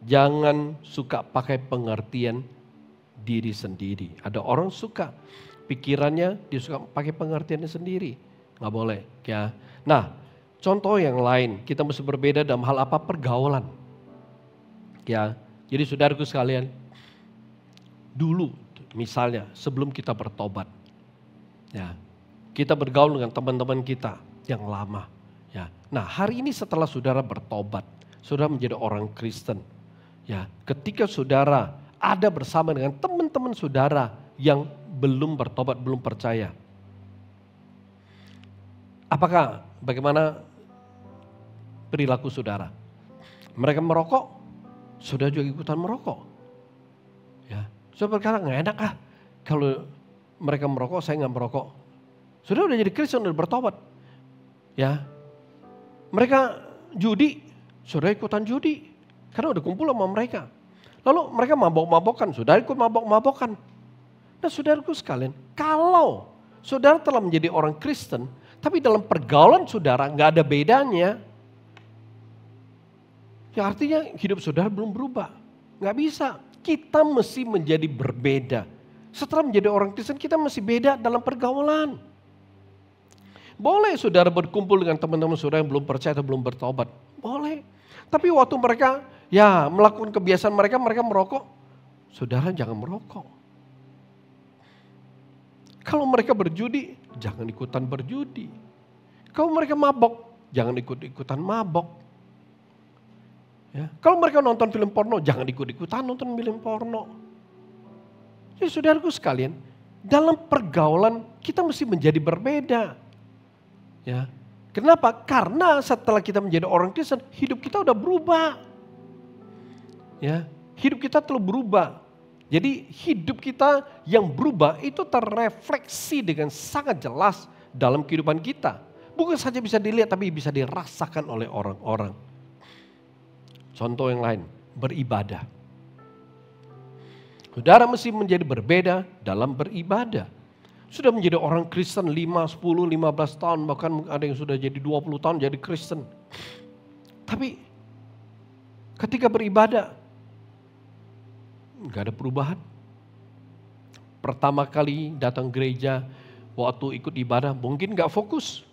jangan suka pakai pengertian diri sendiri. Ada orang suka pikirannya dia suka pakai pengertiannya sendiri. Nggak boleh ya. Nah contoh yang lain kita mesti berbeda dalam hal apa? Pergaulan. Ya, jadi saudaraku sekalian dulu misalnya sebelum kita bertobat. Ya, kita bergaul dengan teman-teman kita yang lama. Ya, nah hari ini setelah saudara bertobat. Saudara menjadi orang Kristen. Ya, ketika saudara ada bersama dengan teman-teman saudara yang belum bertobat, belum percaya. Bagaimana perilaku saudara? Mereka merokok, saudara juga ikutan merokok. Ya, saudara berkata nggak enak kalau mereka merokok, saya nggak merokok. Saudara udah jadi Kristen, udah bertobat. Ya, mereka judi, saudara ikutan judi, karena udah kumpul sama mereka. Lalu mereka mabok-mabokan, saudara ikut mabok-mabokan. Nah saudaraku sekalian, kalau saudara telah menjadi orang Kristen, tapi dalam pergaulan saudara nggak ada bedanya, ya artinya hidup saudara belum berubah. Nggak bisa, kita mesti menjadi berbeda. Setelah menjadi orang Kristen kita mesti beda dalam pergaulan. Boleh saudara berkumpul dengan teman-teman saudara yang belum percaya atau belum bertobat, boleh. Tapi waktu mereka ya melakukan kebiasaan mereka merokok, saudara jangan merokok. Kalau mereka berjudi, jangan ikutan berjudi. Kalau mereka mabok, jangan ikut-ikutan mabok. Ya. Kalau mereka nonton film porno, jangan ikut-ikutan nonton film porno. Jadi saudaraku sekalian, dalam pergaulan kita mesti menjadi berbeda. Ya. Kenapa? Karena setelah kita menjadi orang Kristen, hidup kita udah berubah. Ya, hidup kita telah berubah. Jadi hidup kita yang berubah itu terrefleksi dengan sangat jelas dalam kehidupan kita. Bukan saja bisa dilihat tapi bisa dirasakan oleh orang-orang. Contoh yang lain, beribadah. Saudara mesti menjadi berbeda dalam beribadah. Sudah menjadi orang Kristen 5, 10, 15 tahun, bahkan ada yang sudah jadi 20 tahun jadi Kristen. Tapi ketika beribadah, nggak ada perubahan. Pertama kali datang gereja, waktu ikut ibadah mungkin nggak fokus.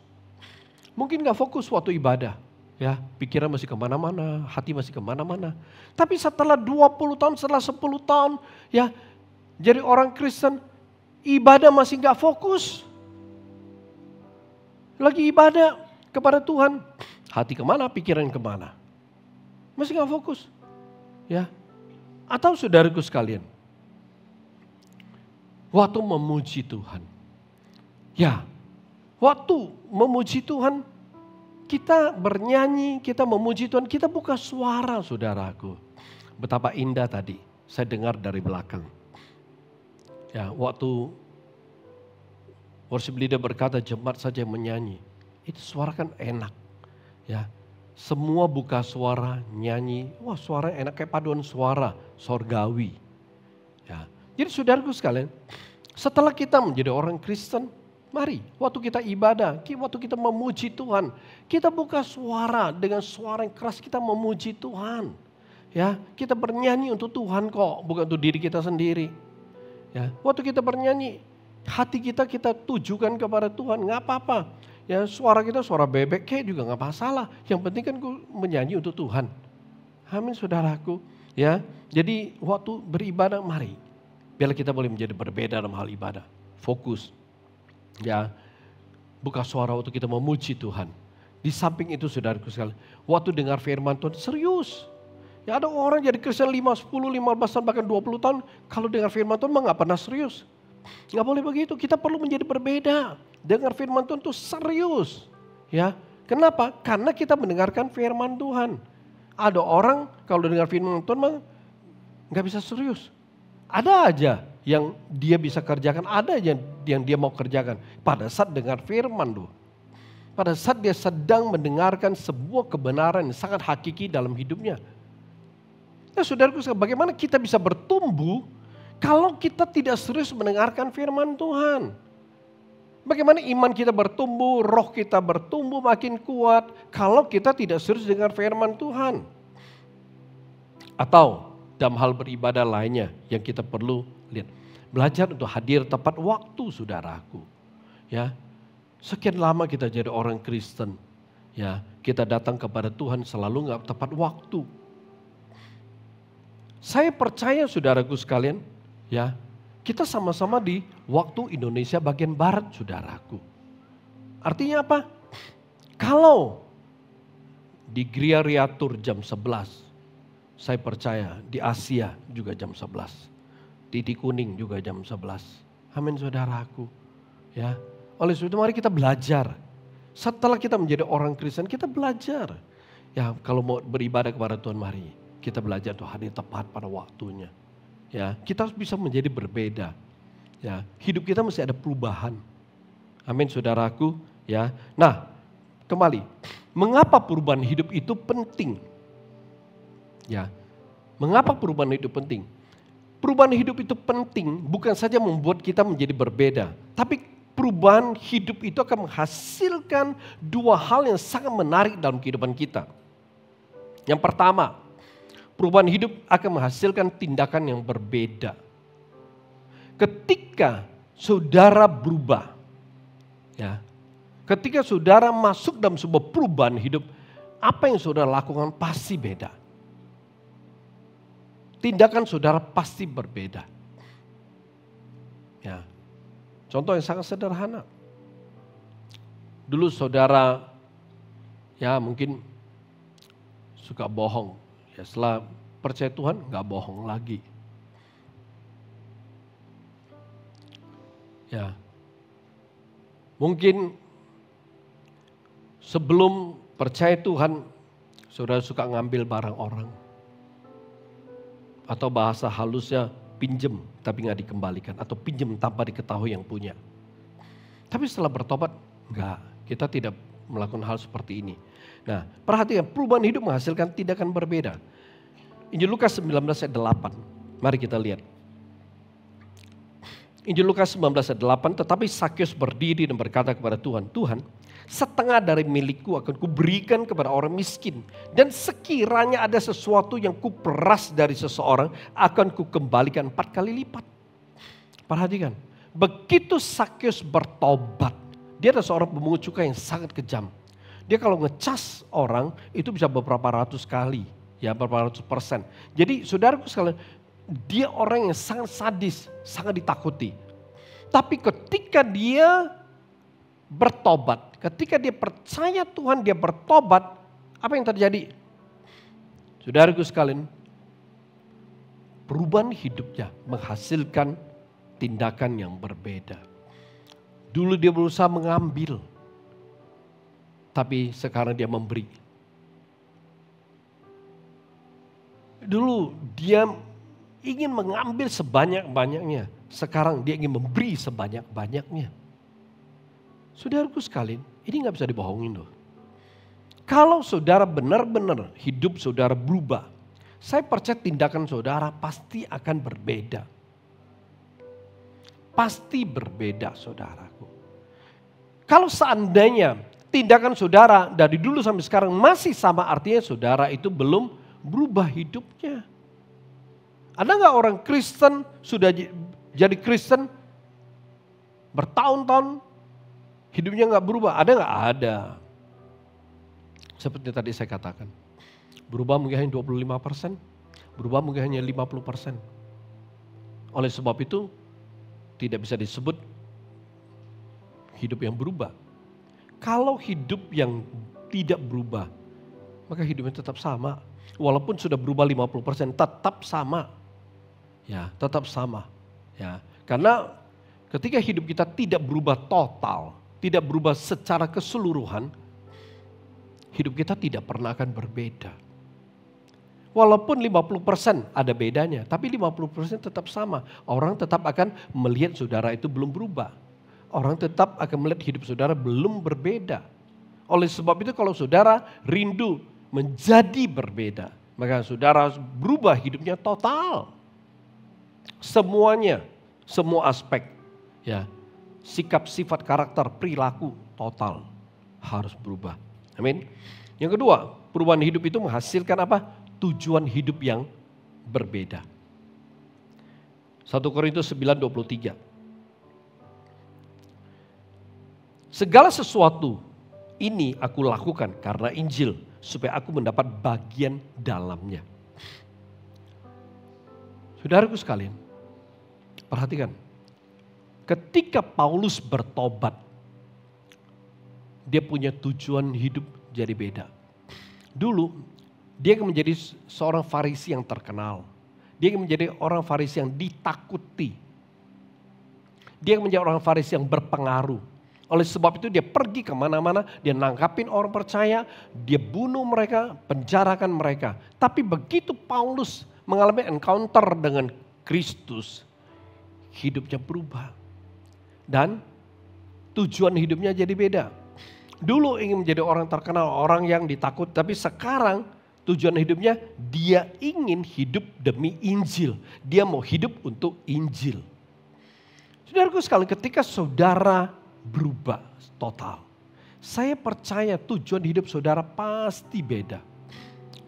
Mungkin nggak fokus waktu ibadah. Ya, pikiran masih kemana-mana, hati masih kemana-mana. Tapi setelah 20 tahun, setelah 10 tahun, ya jadi orang Kristen, ibadah masih nggak fokus. Lagi ibadah kepada Tuhan, hati kemana, pikiran kemana. Masih nggak fokus. Ya. Atau saudaraku sekalian, waktu memuji Tuhan. Ya, waktu memuji Tuhan, kita bernyanyi, kita memuji Tuhan, kita buka suara saudaraku. Betapa indah tadi, saya dengar dari belakang. Ya, waktu worship leader berkata jemaat saja yang menyanyi, itu suara kan enak. Ya. Semua buka suara, nyanyi, wah suara enak kayak paduan suara, sorgawi. Ya. Jadi saudaraku sekalian, setelah kita menjadi orang Kristen, mari waktu kita ibadah, waktu kita memuji Tuhan, kita buka suara dengan suara yang keras kita memuji Tuhan. Ya, kita bernyanyi untuk Tuhan kok, bukan untuk diri kita sendiri. Ya, waktu kita bernyanyi, hati kita tujukan kepada Tuhan, nggak apa-apa. Ya, suara kita suara bebek kayak juga nggak masalah. Yang penting kan gue menyanyi untuk Tuhan. Amin saudaraku. Ya, jadi waktu beribadah mari, biarlah kita boleh menjadi berbeda dalam hal ibadah. Fokus. Ya, buka suara waktu kita memuji Tuhan. Di samping itu saudaraku sekalian, waktu dengar firman Tuhan serius. Ya ada orang jadi Kristen 5, 10, 15 tahun bahkan 20 tahun. Kalau dengar firman Tuhan mah gak pernah serius. Gak boleh begitu, kita perlu menjadi berbeda. Dengar firman Tuhan itu serius. Ya, kenapa? Karena kita mendengarkan firman Tuhan. Ada orang kalau dengar firman Tuhan mah gak bisa serius. Ada aja yang dia bisa kerjakan, ada aja yang dia mau kerjakan. Pada saat dengar firman tuh. Pada saat dia sedang mendengarkan sebuah kebenaran yang sangat hakiki dalam hidupnya. Nah saudaraku, bagaimana kita bisa bertumbuh kalau kita tidak serius mendengarkan firman Tuhan? Bagaimana iman kita bertumbuh, roh kita bertumbuh makin kuat kalau kita tidak serius dengar firman Tuhan? Atau dalam hal beribadah lainnya yang kita perlu lihat. Belajar untuk hadir tepat waktu saudaraku. Ya, sekian lama kita jadi orang Kristen. Ya, kita datang kepada Tuhan selalu nggak tepat waktu. Saya percaya saudaraku sekalian, ya, kita sama-sama di waktu Indonesia bagian barat saudaraku. Artinya apa? Kalau di Gria Riatur jam 11, saya percaya di Asia juga jam 11. Di Kuning juga jam 11. Amin saudaraku. Ya, oleh sebab itu mari kita belajar. Setelah kita menjadi orang Kristen, kita belajar. Ya, kalau mau beribadah kepada Tuhan mari. Kita belajar untuk hadir tepat pada waktunya. Ya, kita harus bisa menjadi berbeda. Ya, hidup kita mesti ada perubahan. Amin saudaraku. Ya, nah kembali, mengapa perubahan hidup itu penting? Ya, mengapa perubahan hidup penting? Perubahan hidup itu penting bukan saja membuat kita menjadi berbeda, tapi perubahan hidup itu akan menghasilkan dua hal yang sangat menarik dalam kehidupan kita. Yang pertama, perubahan hidup akan menghasilkan tindakan yang berbeda. Ketika saudara berubah, ya, ketika saudara masuk dalam sebuah perubahan hidup, apa yang saudara lakukan pasti beda. Tindakan saudara pasti berbeda. Ya, contoh yang sangat sederhana. Dulu saudara, ya mungkin suka bohong. Ya, setelah percaya Tuhan nggak bohong lagi. Ya, mungkin sebelum percaya Tuhan, saudara suka ngambil barang orang. Atau bahasa halusnya pinjem tapi nggak dikembalikan. Atau pinjem tanpa diketahui yang punya. Tapi setelah bertobat, enggak, kita tidak melakukan hal seperti ini. Nah, perhatikan, perubahan hidup menghasilkan tindakan berbeda. Injil Lukas 19 ayat 8. Mari kita lihat. Injil Lukas 19 ayat 8, tetapi Sakeus berdiri dan berkata kepada Tuhan, Tuhan, setengah dari milikku akan kuberikan kepada orang miskin. Dan sekiranya ada sesuatu yang kuperas dari seseorang, akan kukembalikan 4 kali lipat. Perhatikan, begitu Sakeus bertobat, dia adalah seorang pemungut cukai yang sangat kejam. Dia kalau ngecas orang, itu bisa beberapa ratus kali. Ya, beberapa ratus %. Jadi saudaraku sekalian, dia orang yang sangat sadis, sangat ditakuti. Tapi ketika dia bertobat, ketika dia percaya Tuhan, dia bertobat, apa yang terjadi? Saudaraku sekalian, perubahan hidupnya menghasilkan tindakan yang berbeda. Dulu dia berusaha mengambil, tapi sekarang dia memberi. Dulu dia ingin mengambil sebanyak-banyaknya, sekarang dia ingin memberi sebanyak-banyaknya. Saudaraku sekalian, ini gak bisa dibohongin loh. Kalau saudara benar-benar hidup saudara berubah, saya percaya tindakan saudara pasti akan berbeda. Pasti berbeda saudaraku. Kalau seandainya tindakan saudara dari dulu sampai sekarang masih sama, artinya saudara itu belum berubah hidupnya. Ada gak orang Kristen sudah jadi Kristen bertahun-tahun hidupnya nggak berubah. Ada nggak? Ada. Seperti tadi saya katakan. Berubah mungkin hanya 25%, berubah mungkin hanya 50%. Oleh sebab itu tidak bisa disebut hidup yang berubah. Kalau hidup yang tidak berubah, maka hidupnya tetap sama. Walaupun sudah berubah 50%, tetap sama. Ya, tetap sama. Ya, karena ketika hidup kita tidak berubah total, tidak berubah secara keseluruhan, hidup kita tidak pernah akan berbeda. Walaupun 50% ada bedanya, tapi 50% tetap sama. Orang tetap akan melihat saudara itu belum berubah. Orang tetap akan melihat hidup saudara belum berbeda. Oleh sebab itu kalau saudara rindu menjadi berbeda, maka saudara harus berubah hidupnya total. Semuanya, semua aspek. Ya, sikap, sifat, karakter, perilaku total harus berubah. Amin. Yang kedua, perubahan hidup itu menghasilkan apa? Tujuan hidup yang berbeda. 1 Korintus 9:23. Segala sesuatu ini aku lakukan karena Injil, supaya aku mendapat bagian dalamnya. Saudaraku sekalian, perhatikan. Ketika Paulus bertobat, dia punya tujuan hidup jadi beda. Dulu, dia akan menjadi seorang Farisi yang terkenal. Dia akan menjadi orang Farisi yang ditakuti. Dia akan menjadi orang Farisi yang berpengaruh. Oleh sebab itu dia pergi kemana-mana, dia nangkapin orang percaya, dia bunuh mereka, penjarakan mereka. Tapi begitu Paulus mengalami encounter dengan Kristus, hidupnya berubah. Dan tujuan hidupnya jadi beda. Dulu ingin menjadi orang terkenal, orang yang ditakut, tapi sekarang tujuan hidupnya dia ingin hidup demi Injil. Dia mau hidup untuk Injil. Saudaraku sekalian, ketika saudara berubah total, saya percaya tujuan hidup saudara pasti beda.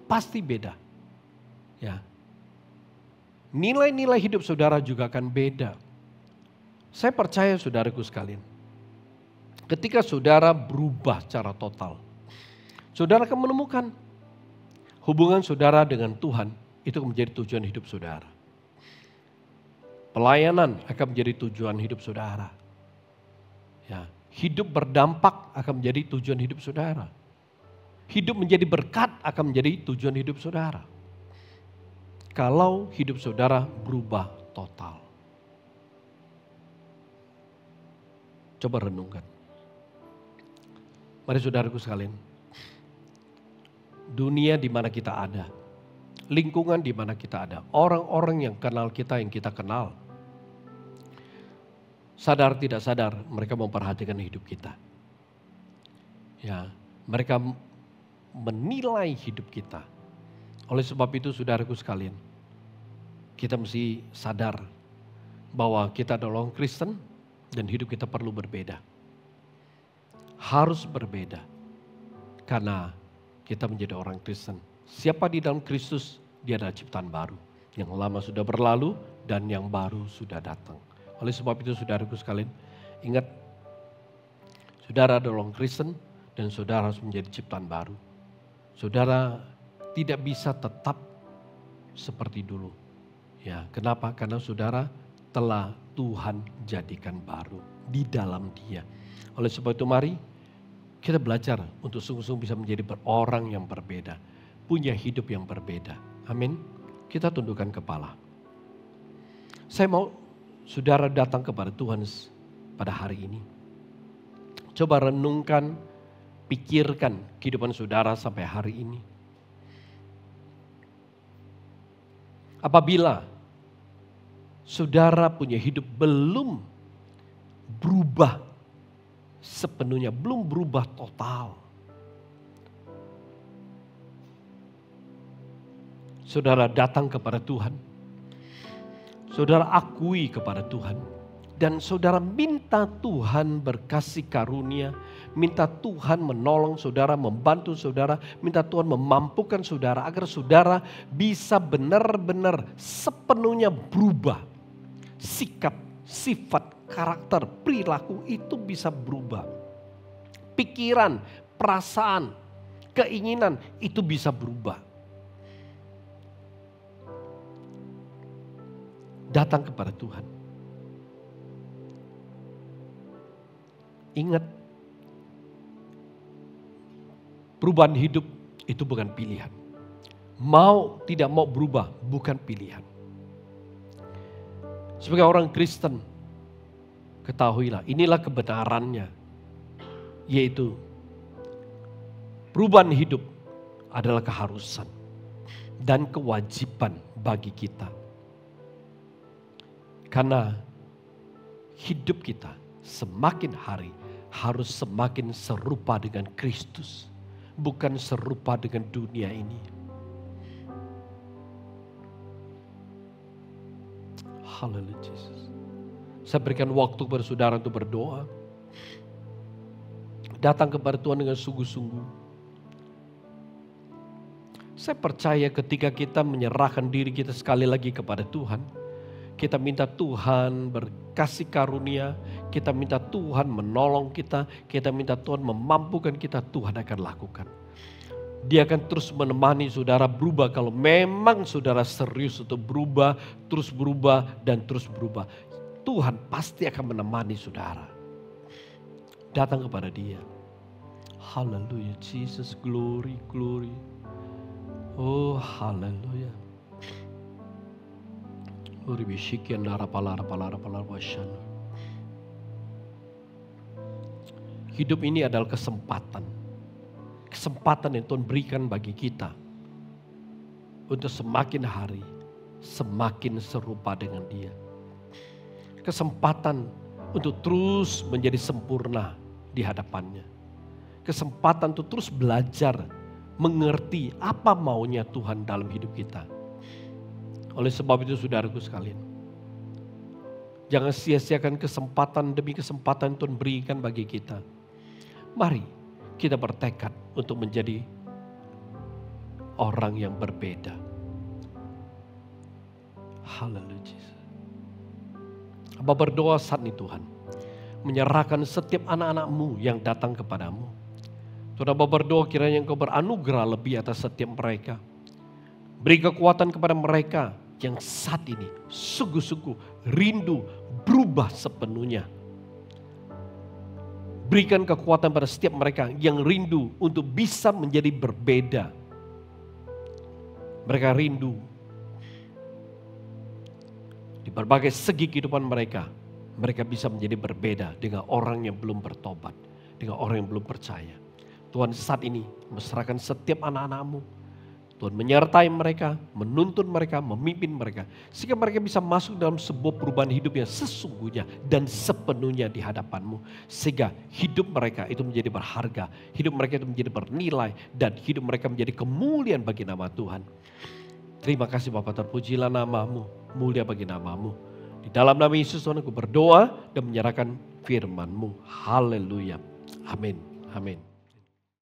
Pasti beda. Ya. Nilai-nilai hidup saudara juga akan beda. Saya percaya saudaraku sekalian, ketika saudara berubah secara total, saudara akan menemukan hubungan saudara dengan Tuhan itu menjadi tujuan hidup saudara. Pelayanan akan menjadi tujuan hidup saudara. Ya, hidup berdampak akan menjadi tujuan hidup saudara. Hidup menjadi berkat akan menjadi tujuan hidup saudara. Kalau hidup saudara berubah total. Coba renungkan. Mari saudaraku sekalian. Dunia di mana kita ada, lingkungan di mana kita ada, orang-orang yang kenal kita, yang kita kenal, sadar tidak sadar mereka memperhatikan hidup kita. Ya, mereka menilai hidup kita. Oleh sebab itu saudaraku sekalian, kita mesti sadar bahwa kita adalah orang Kristen dan hidup kita perlu berbeda. Harus berbeda karena kita menjadi orang Kristen. Siapa di dalam Kristus, dia adalah ciptaan baru. Yang lama sudah berlalu dan yang baru sudah datang. Oleh sebab itu saudaraku sekalian, ingat, saudara adalah orang Kristen dan saudara harus menjadi ciptaan baru. Saudara tidak bisa tetap seperti dulu. Ya, kenapa? Karena saudara telah Tuhan jadikan baru di dalam Dia. Oleh sebab itu mari kita belajar untuk sungguh-sungguh bisa menjadi orang yang berbeda. Punya hidup yang berbeda. Amin. Kita tundukkan kepala. Saya mau saudara datang kepada Tuhan pada hari ini. Coba renungkan, pikirkan kehidupan saudara sampai hari ini. Apabila saudara punya hidup belum berubah sepenuhnya, belum berubah total, saudara datang kepada Tuhan, saudara akui kepada Tuhan, dan saudara minta Tuhan berkasih karunia, minta Tuhan menolong saudara, membantu saudara, minta Tuhan memampukan saudara agar saudara bisa benar-benar sepenuhnya berubah. sikap, sifat, karakter, perilaku itu bisa berubah. Pikiran, perasaan, keinginan itu bisa berubah. Datang kepada Tuhan. Ingat, perubahan hidup itu bukan pilihan. Mau tidak mau berubah bukan pilihan. Sebagai orang Kristen, ketahuilah inilah kebenarannya. Yaitu perubahan hidup adalah keharusan dan kewajiban bagi kita. Karena hidup kita semakin hari harus semakin serupa dengan Kristus. Bukan serupa dengan dunia ini. Haleluya Yesus. Saya berikan waktu kepada saudara untuk berdoa. Datang kepada Tuhan dengan sungguh-sungguh. Saya percaya ketika kita menyerahkan diri kita sekali lagi kepada Tuhan, kita minta Tuhan berkasih karunia, kita minta Tuhan menolong kita, kita minta Tuhan memampukan kita, Tuhan akan lakukan. Dia akan terus menemani saudara berubah kalau memang saudara serius untuk berubah, terus berubah dan terus berubah. Tuhan pasti akan menemani saudara. Datang kepada Dia. Haleluya, Jesus, glory, glory. Oh, haleluya. Hidup ini adalah kesempatan. Kesempatan yang Tuhan berikan bagi kita. Untuk semakin hari, semakin serupa dengan Dia. Kesempatan untuk terus menjadi sempurna di hadapannya. Kesempatan untuk terus belajar, mengerti apa maunya Tuhan dalam hidup kita. Oleh sebab itu saudaraku sekalian, jangan sia-siakan kesempatan demi kesempatan Tuhan berikan bagi kita. Mari kita bertekad untuk menjadi orang yang berbeda. Haleluya. Hamba berdoa saat ini Tuhan, menyerahkan setiap anak-anak-Mu yang datang kepadamu. Tuhan, hamba berdoa kiranya Engkau beranugerah lebih atas setiap mereka. Beri kekuatan kepada mereka yang saat ini sungguh-sungguh rindu berubah sepenuhnya. Berikan kekuatan pada setiap mereka yang rindu untuk bisa menjadi berbeda. Mereka rindu di berbagai segi kehidupan mereka. Mereka bisa menjadi berbeda dengan orang yang belum bertobat, dengan orang yang belum percaya. Tuhan, saat ini menyerahkan setiap anak-anak-Mu. Tuhan menyertai mereka, menuntun mereka, memimpin mereka. Sehingga mereka bisa masuk dalam sebuah perubahan hidup yang sesungguhnya dan sepenuhnya di hadapan-Mu. Sehingga hidup mereka itu menjadi berharga, hidup mereka itu menjadi bernilai, dan hidup mereka menjadi kemuliaan bagi nama Tuhan. Terima kasih Bapa, terpujilah nama-Mu, mulia bagi nama-Mu. Di dalam nama Yesus Tuhan aku berdoa dan menyerahkan firman-Mu. Haleluya. Amin. Amin.